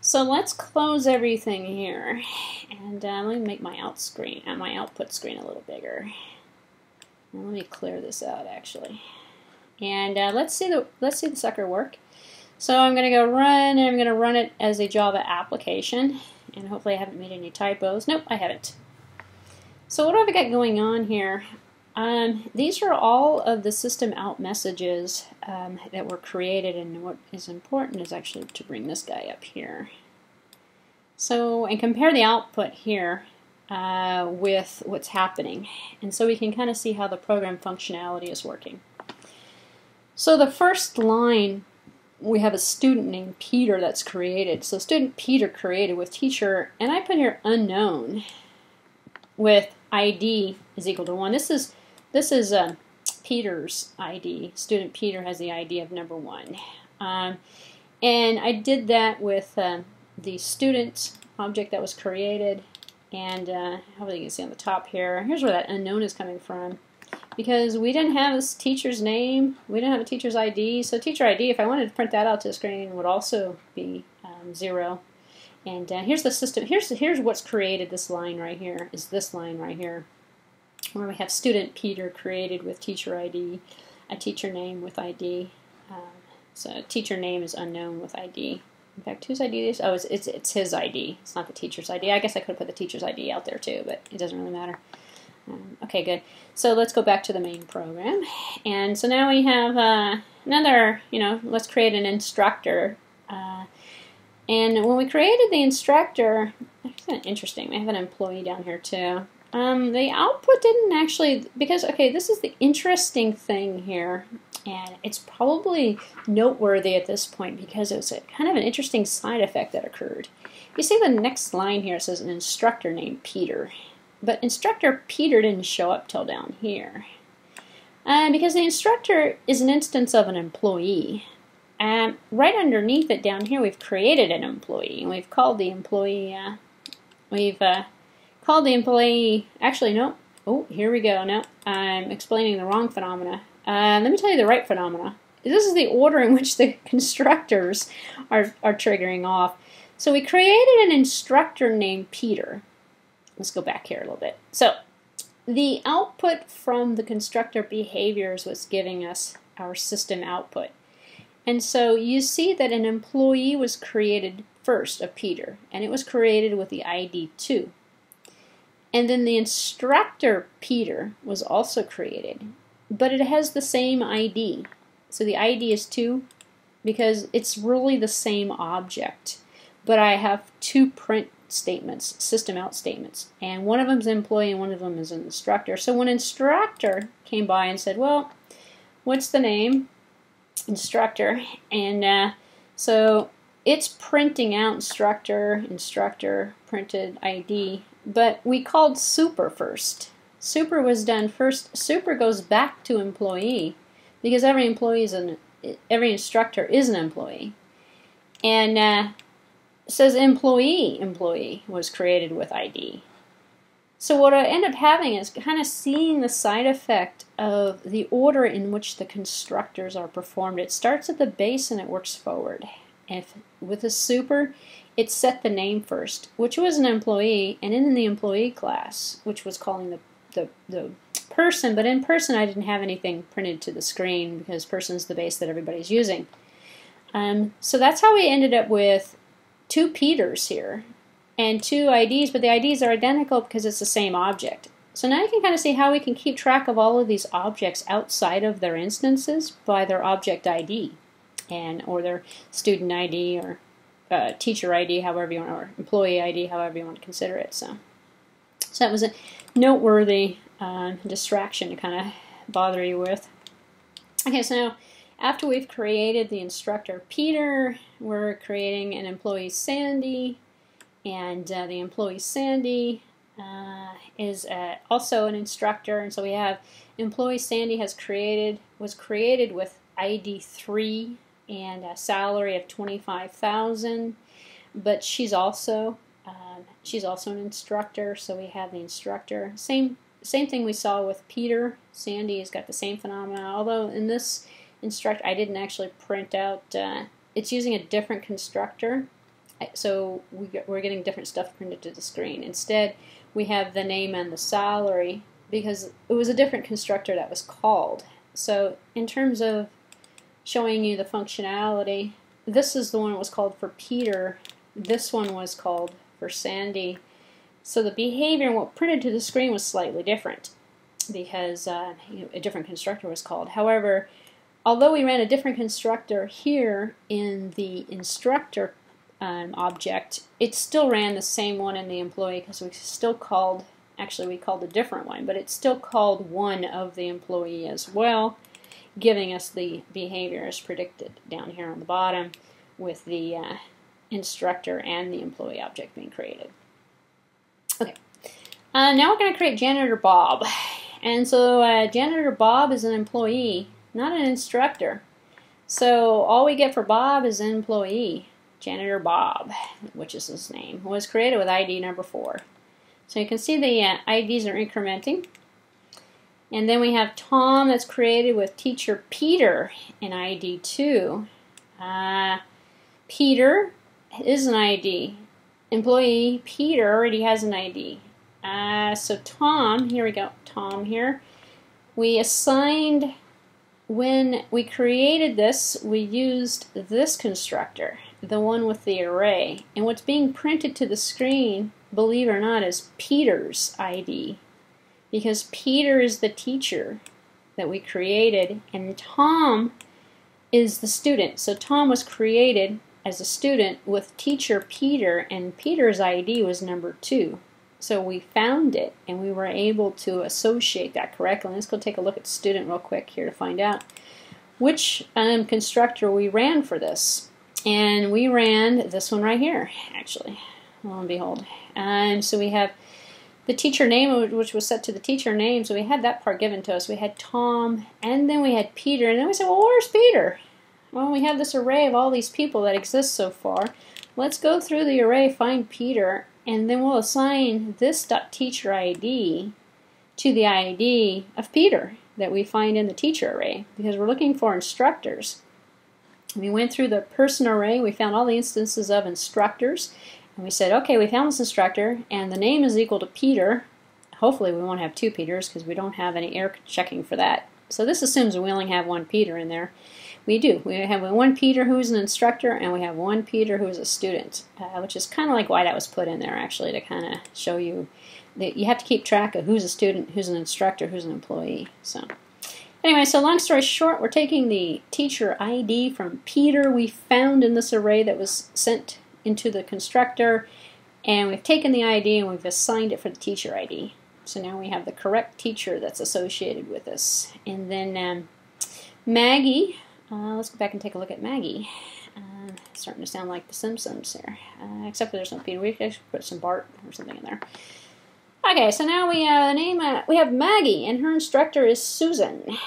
So let's close everything here. And let me make my output screen a little bigger. And let me clear this out actually. And let's see the sucker work. So I'm going to go run, and I'm going to run it as a Java application. And hopefully I haven't made any typos. Nope, I haven't. So what have I got going on here? These are all of the system out messages that were created, and what is important is actually to bring this guy up here. So, and compare the output here with what's happening. And so we can kind of see how the program functionality is working. So the first line, we have a student named Peter that's created. So student Peter created with teacher, and I put here unknown with ID is equal to 1. This is Peter's ID. Student Peter has the ID of number 1. And I did that with the student object that was created, and hopefully you can see on the top here. Here's where that unknown is coming from. Because we didn't have a teacher's name, we didn't have a teacher's ID, so teacher ID, if I wanted to print that out to the screen, would also be 0. And here's the system. Here's what's created. This line right here is this line right here, where we have student Peter created with teacher ID, a teacher name with ID. So teacher name is unknown with ID. In fact, whose ID is? Oh, it's his ID. It's not the teacher's ID. I guess I could put the teacher's ID out there too, but it doesn't really matter. Okay, good. So let's go back to the main program. And so now we have another, let's create an instructor. And when we created the instructor, it's kind of interesting. We have an employee down here too. The output didn't actually, because, okay, this is the interesting thing here. And it's probably noteworthy at this point because it was kind of an interesting side effect that occurred. You see the next line here, it says an instructor named Peter. But instructor Peter didn't show up till down here. Because the instructor is an instance of an employee. Right underneath it down here, we've created an employee. And we've called the employee, actually, no. Oh, here we go. No, I'm explaining the wrong phenomena. Let me tell you the right phenomena. This is the order in which the constructors are triggering off. So we created an instructor named Peter. Let's go back here a little bit. So the output from the constructor behaviors was giving us our system output. And so you see that an employee was created first of Peter, and it was created with the ID 2. And then the instructor Peter was also created, but it has the same ID. So the ID is 2 because it's really the same object, but I have 2 print statements, system out statements, and one of them is employee and one of them is an instructor. So when instructor came by and said, well, what's the name? Instructor. And so it's printing out instructor, printed ID, but we called super first. Super was done first. Super goes back to employee because every instructor is an employee. And says employee was created with ID. So what I end up having is kind of seeing the side effect of the order in which the constructors are performed. It starts at the base and it works forward. If with a super, it set the name first, which was an employee, and in the employee class, which was calling the person, but in person I didn't have anything printed to the screen because person is the base that everybody's using. So that's how we ended up with 2 Peters here and 2 IDs, but the IDs are identical because it's the same object. So now you can kind of see how we can keep track of all of these objects outside of their instances by their object ID or their student ID or teacher ID, however you want, or employee ID, however you want to consider it. So that was a noteworthy distraction to kind of bother you with. Okay, so now after we've created the instructor Peter, we're creating an employee Sandy, and the employee Sandy is also an instructor, and so we have employee Sandy was created with ID 3 and a salary of $25,000, but she's also an instructor, so we have the instructor. Same thing we saw with Peter. Sandy has got the same phenomena, although in this instructor I didn't actually print out. It's using a different constructor, so we're getting different stuff printed to the screen. Instead, we have the name and the salary because it was a different constructor that was called. So in terms of showing you the functionality, this is the one that was called for Peter. This one was called for Sandy. So the behavior and what printed to the screen was slightly different because a different constructor was called. However, although we ran a different constructor here in the instructor object, it still ran the same one in the employee because we still called, actually we called a different one, but it still called one of the employee as well, giving us the behavior as predicted down here on the bottom with the instructor and the employee object being created. Okay, now we're going to create Janitor Bob. And so Janitor Bob is an employee, not an instructor. So all we get for Bob is an employee. Janitor Bob, which is his name, was created with ID number 4. So you can see the IDs are incrementing. And then we have Tom that's created with teacher Peter in ID 2. Peter is an ID. Employee Peter already has an ID. So Tom, here we go, Tom here. We assigned, when we created this, we used this constructor, the one with the array. And what's being printed to the screen, believe it or not, is Peter's ID. Because Peter is the teacher that we created, and Tom is the student. So Tom was created as a student with teacher Peter, and Peter's ID was number 2. So we found it, and we were able to associate that correctly. Let's go take a look at student real quick here to find out which constructor we ran for this. And we ran this one right here, actually, lo and behold. And so we have the teacher name, which was set to the teacher name, so we had that part given to us. We had Tom, and then we had Peter, and then we said, well, where's Peter? Well, we have this array of all these people that exist so far. Let's go through the array, find Peter, and then we'll assign this .teacher ID to the ID of Peter that we find in the teacher array, because we're looking for instructors. We went through the person array, we found all the instances of instructors, and we said, okay, we found this instructor, and the name is equal to Peter. Hopefully we won't have 2 Peters, because we don't have any error checking for that. So this assumes we only have 1 Peter in there. We do. We have 1 Peter who is an instructor, and we have 1 Peter who is a student, which is kind of like why that was put in there, actually, to kind of show you that you have to keep track of who's a student, who's an instructor, who's an employee. So anyway, so long story short, we're taking the teacher ID from Peter we found in this array that was sent into the constructor, and we've taken the ID and we've assigned it for the teacher ID. So now we have the correct teacher that's associated with this. And then Maggie, let's go back and take a look at Maggie. It's starting to sound like The Simpsons here, except for there's no Peter. We could put some Bart or something in there. Okay, so now we we have Maggie, and her instructor is Susan.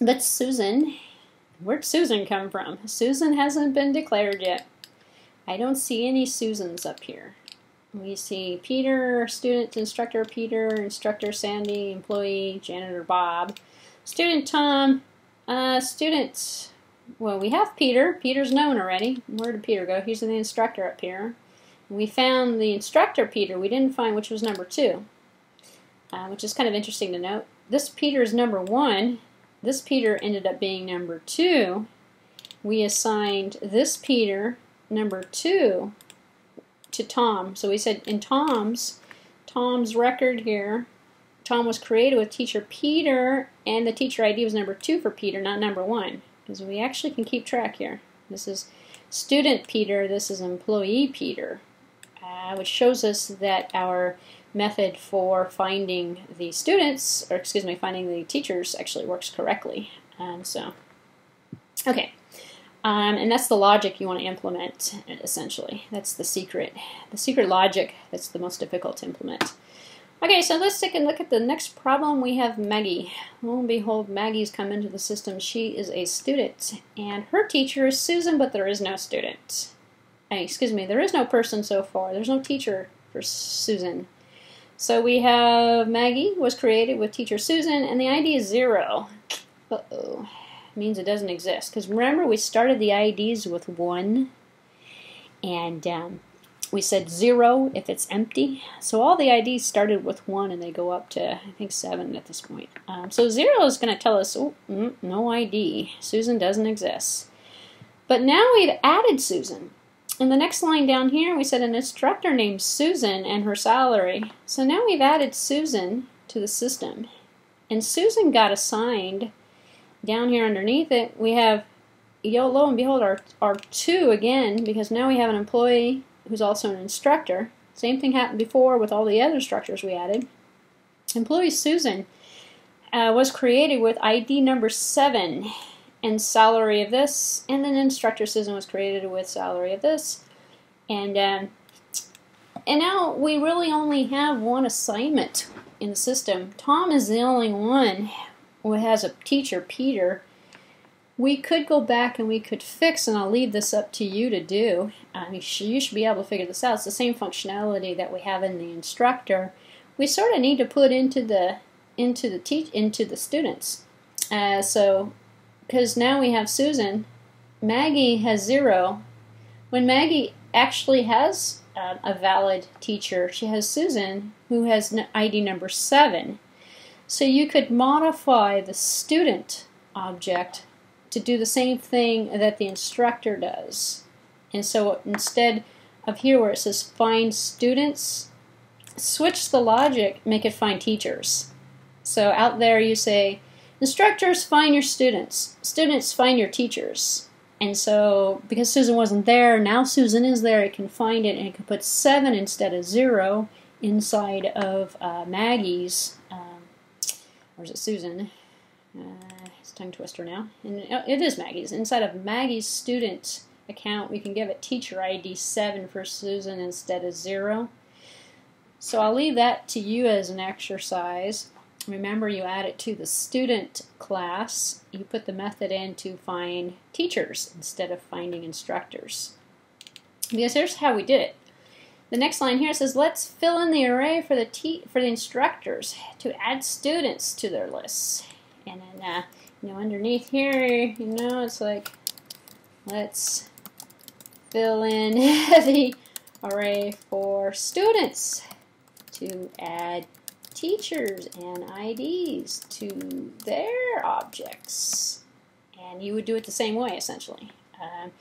But Susan, where'd Susan come from? Susan hasn't been declared yet. I don't see any Susans up here. We see Peter, student, instructor Peter, instructor Sandy, employee, janitor Bob, student Tom, student Well, we have Peter. Peter's known already. Where did Peter go? He's the instructor up here. We found the instructor Peter. We didn't find which was number 2, which is kind of interesting to note. This Peter is number 1. This Peter ended up being number 2. We assigned this Peter, number 2, to Tom. So we said in Tom's record here, Tom was created with teacher Peter, and the teacher ID was number 2 for Peter, not number 1. Because we actually can keep track here. This is student Peter, this is employee Peter, which shows us that our method for finding the students, or excuse me, finding the teachers actually works correctly. Okay. And that's the logic you want to implement, essentially. That's the secret logic that's the most difficult to implement. Okay, so let's take a look at the next problem. We have Maggie. Lo and behold, Maggie's come into the system. She is a student, and her teacher is Susan, but there is no student. Excuse me, there is no person so far. There's no teacher for Susan. So we have Maggie was created with teacher Susan, and the ID is 0. Uh-oh. Means it doesn't exist. Because remember, we started the IDs with 1, and we said 0 if it's empty. So all the IDs started with 1, and they go up to, I think, 7 at this point. So 0 is going to tell us, no ID. Susan doesn't exist. But now we've added Susan. In the next line down here, we said an instructor named Susan and her salary. So now we've added Susan to the system. And Susan got assigned. Down here underneath it, we have, lo and behold, our 2 again, because now we have an employee who's also an instructor. Same thing happened before with all the other structures we added. Employee Susan was created with ID number 7 and salary of this, and then instructor Susan was created with salary of this. And now we really only have 1 assignment in the system. Tom is the only one who has a teacher, Peter. We could go back and we could fix, and I'll leave this up to you to do. You should be able to figure this out. It's the same functionality that we have in the instructor. We sort of need to put into the students. Because now we have Susan, Maggie has 0. When Maggie actually has a valid teacher, she has Susan, who has ID number 7. So you could modify the student object to do the same thing that the instructor does. And so instead of here where it says find students, switch the logic, make it find teachers. So out there you say, instructors, find your students. Students, find your teachers. And so because Susan wasn't there, now Susan is there, it can find it, and it can put 7 instead of 0 inside of Maggie's, or is it Susan? It's tongue twister now. And it is Maggie's. Inside of Maggie's student account, we can give it teacher ID 7 for Susan instead of 0. So I'll leave that to you as an exercise. Remember, you add it to the student class. You put the method in to find teachers instead of finding instructors. Because here's how we did it. The next line here says, let's fill in the array for the instructors to add students to their lists. And then, underneath here, it's like, let's fill in the array for students to add teachers and IDs to their objects. And you would do it the same way, essentially. And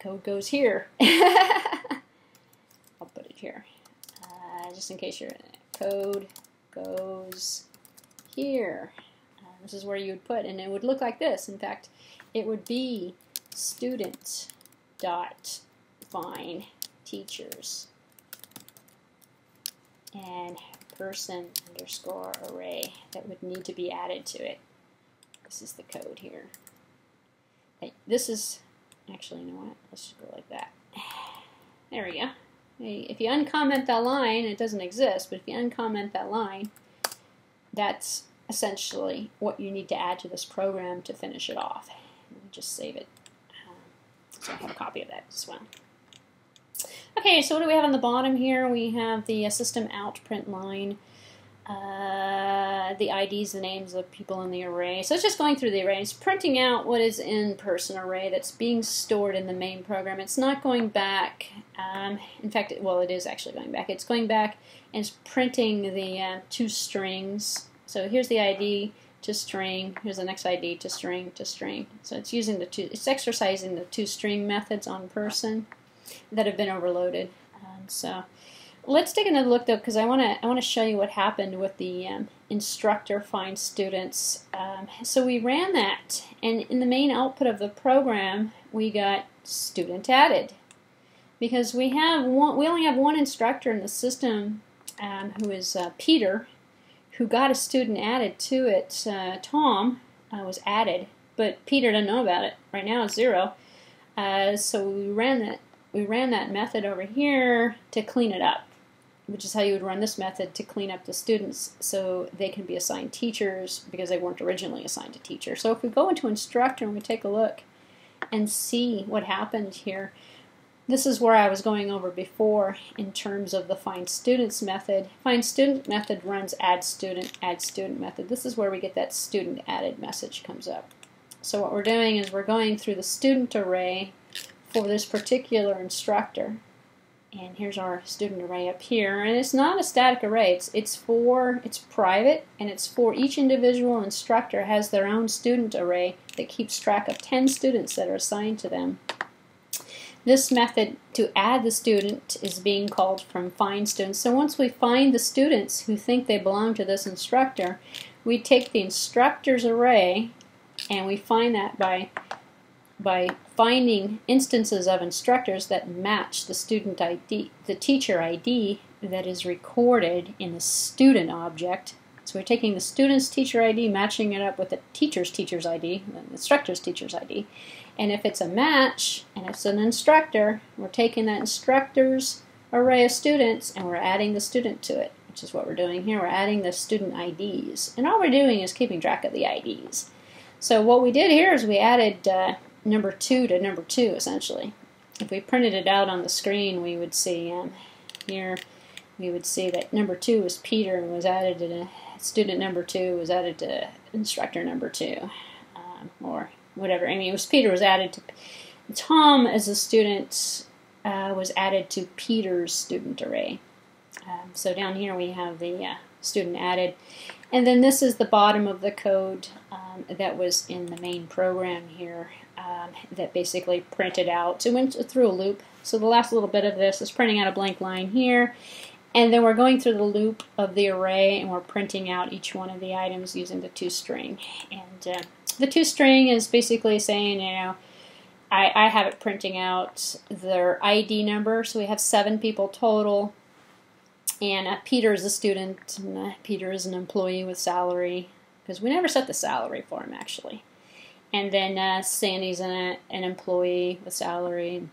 code goes here. I'll put it here, just in case code goes here. This is where you would put, and it would look like this. In fact, it would be student dot find teachers and person underscore array that would need to be added to it. This is the code here. This is, actually, you know what? Let's just go like that. There we go. If you uncomment that line, it doesn't exist, but if you uncomment that line, that's essentially what you need to add to this program to finish it off. Let me just save it. So I have a copy of that as well. Okay, so what do we have on the bottom here? We have the system out print line. the IDs, the names of people in the array. So it's just going through the array. It's printing out what is in person array that's being stored in the main program. It's not going back. In fact, well, it is actually going back. It's going back and it's printing the two strings. So here's the ID to string. Here's the next ID to string to string. So it's using the two. It's exercising the two string methods on person that have been overloaded. So let's take another look though, because I want to show you what happened with the instructor find students. So we ran that, and in the main output of the program, we got student added, because we only have one instructor in the system, who is Peter, who got a student added to it. Tom was added, but Peter didn't know about it. Right now it's 0. So we ran that method over here to clean it up, which is how you would run this method to clean up the students so they can be assigned teachers, because they weren't originally assigned a teacher. So if we go into Instructor and we take a look and see what happened here, this is where I was going over before in terms of the find students method. Find student method runs add student method. This is where we get that student added message comes up. So what we're doing is we're going through the student array for this particular instructor. And here's our student array up here, and it's not a static array. It's private, and it's for each individual instructor has their own student array that keeps track of 10 students that are assigned to them. This method to add the student is being called from find students. So once we find the students who think they belong to this instructor, we take the instructor's array and we find that by finding instances of instructors that match the student ID, the teacher ID that is recorded in the student object. So we're taking the student's teacher ID, matching it up with the teacher's ID, the instructor's teacher's ID. And if it's a match and it's an instructor, we're taking that instructor's array of students and we're adding the student to it, which is what we're doing here. We're adding the student IDs. And all we're doing is keeping track of the IDs. So what we did here is we added number 2 to number 2, essentially. If we printed it out on the screen, we would see here, we would see that number 2 was Peter and was added to student number 2 was added to instructor number 2, or whatever. I mean, it was Peter was added to Tom as a student, was added to Peter's student array. So down here we have the student added, and then this is the bottom of the code that was in the main program here, that basically printed out. It went through a loop. So the last little bit of this is printing out a blank line here, and then we're going through the loop of the array and we're printing out each one of the items using the toString. And the toString is basically saying, you know, I have it printing out their ID number. So we have 7 people total, and Peter is a student, and Peter is an employee with salary, because we never set the salary for him actually. And then Sandy's an employee with salary, and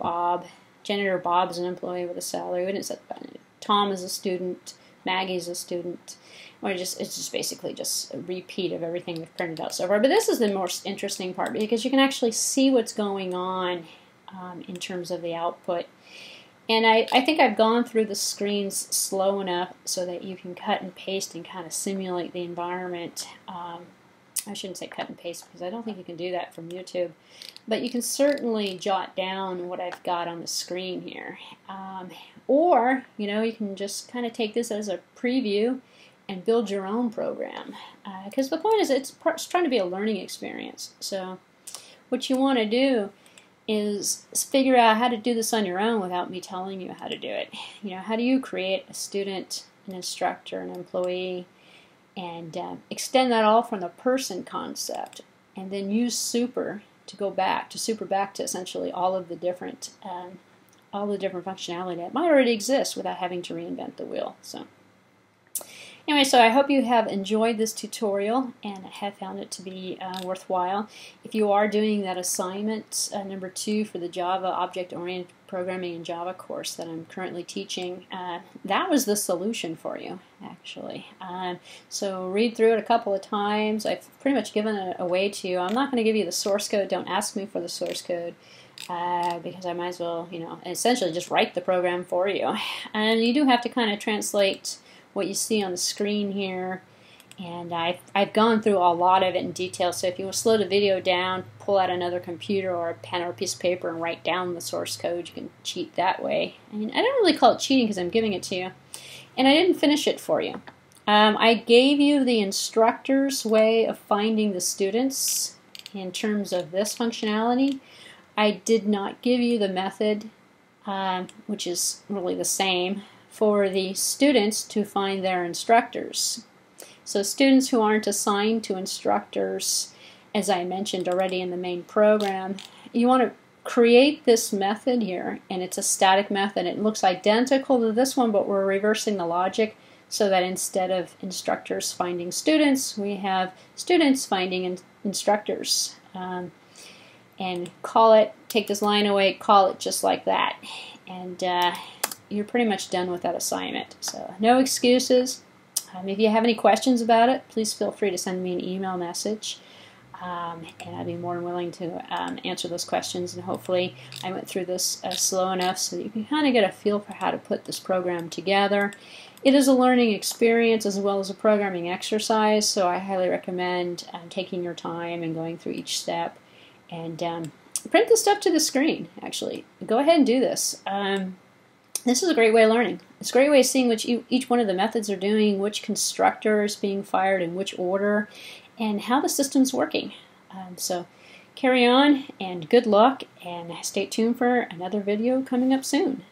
janitor Bob is an employee with a salary. We didn't set the Tom is a student, Maggie's a student. It's just basically just a repeat of everything we've printed out so far. But this is the most interesting part, because you can actually see what's going on in terms of the output. And I think I've gone through the screens slow enough so that you can cut and paste and kind of simulate the environment. I shouldn't say cut and paste, because I don't think you can do that from YouTube. But you can certainly jot down what I've got on the screen here. Or, you know, you can just kind of take this as a preview and build your own program. Because the point is, it's trying to be a learning experience. So what you want to do is figure out how to do this on your own without me telling you how to do it. You know, how do you create a student, an instructor, an employee, and extend that all from the person concept, and then use super to go back to essentially all of the different functionality that might already exist without having to reinvent the wheel. So anyway, so I hope you have enjoyed this tutorial and have found it to be worthwhile. If you are doing that assignment, number 2 for the Java Object-Oriented Programming in Java course that I'm currently teaching, that was the solution for you, actually. So read through it a couple of times. I've pretty much given it away to you. I'm not going to give you the source code. Don't ask me for the source code. Because I might as well, you know, essentially just write the program for you. And you do have to kind of translate what you see on the screen here. And I've gone through a lot of it in detail, so if you want to slow the video down, pull out another computer or a pen or a piece of paper and write down the source code, you can cheat that way. I mean, I don't really call it cheating because I'm giving it to you. And I didn't finish it for you. I gave you the instructor's way of finding the students in terms of this functionality. I did not give you the method, which is really the same, for the students to find their instructors. So students who aren't assigned to instructors, as I mentioned already in the main program, you want to create this method here, and it's a static method. It looks identical to this one, but we're reversing the logic so that instead of instructors finding students, we have students finding instructors. And call it, take this line away, call it just like that. And you're pretty much done with that assignment. So no excuses. If you have any questions about it, please feel free to send me an email message. And I'd be more than willing to answer those questions. And hopefully I went through this slow enough so that you can kind of get a feel for how to put this program together. It is a learning experience as well as a programming exercise, so I highly recommend taking your time and going through each step. And print the stuff to the screen, actually. Go ahead and do this. This is a great way of learning. It's a great way of seeing which each one of the methods are doing, which constructor is being fired in which order, and how the system's working. So carry on, and good luck, and stay tuned for another video coming up soon.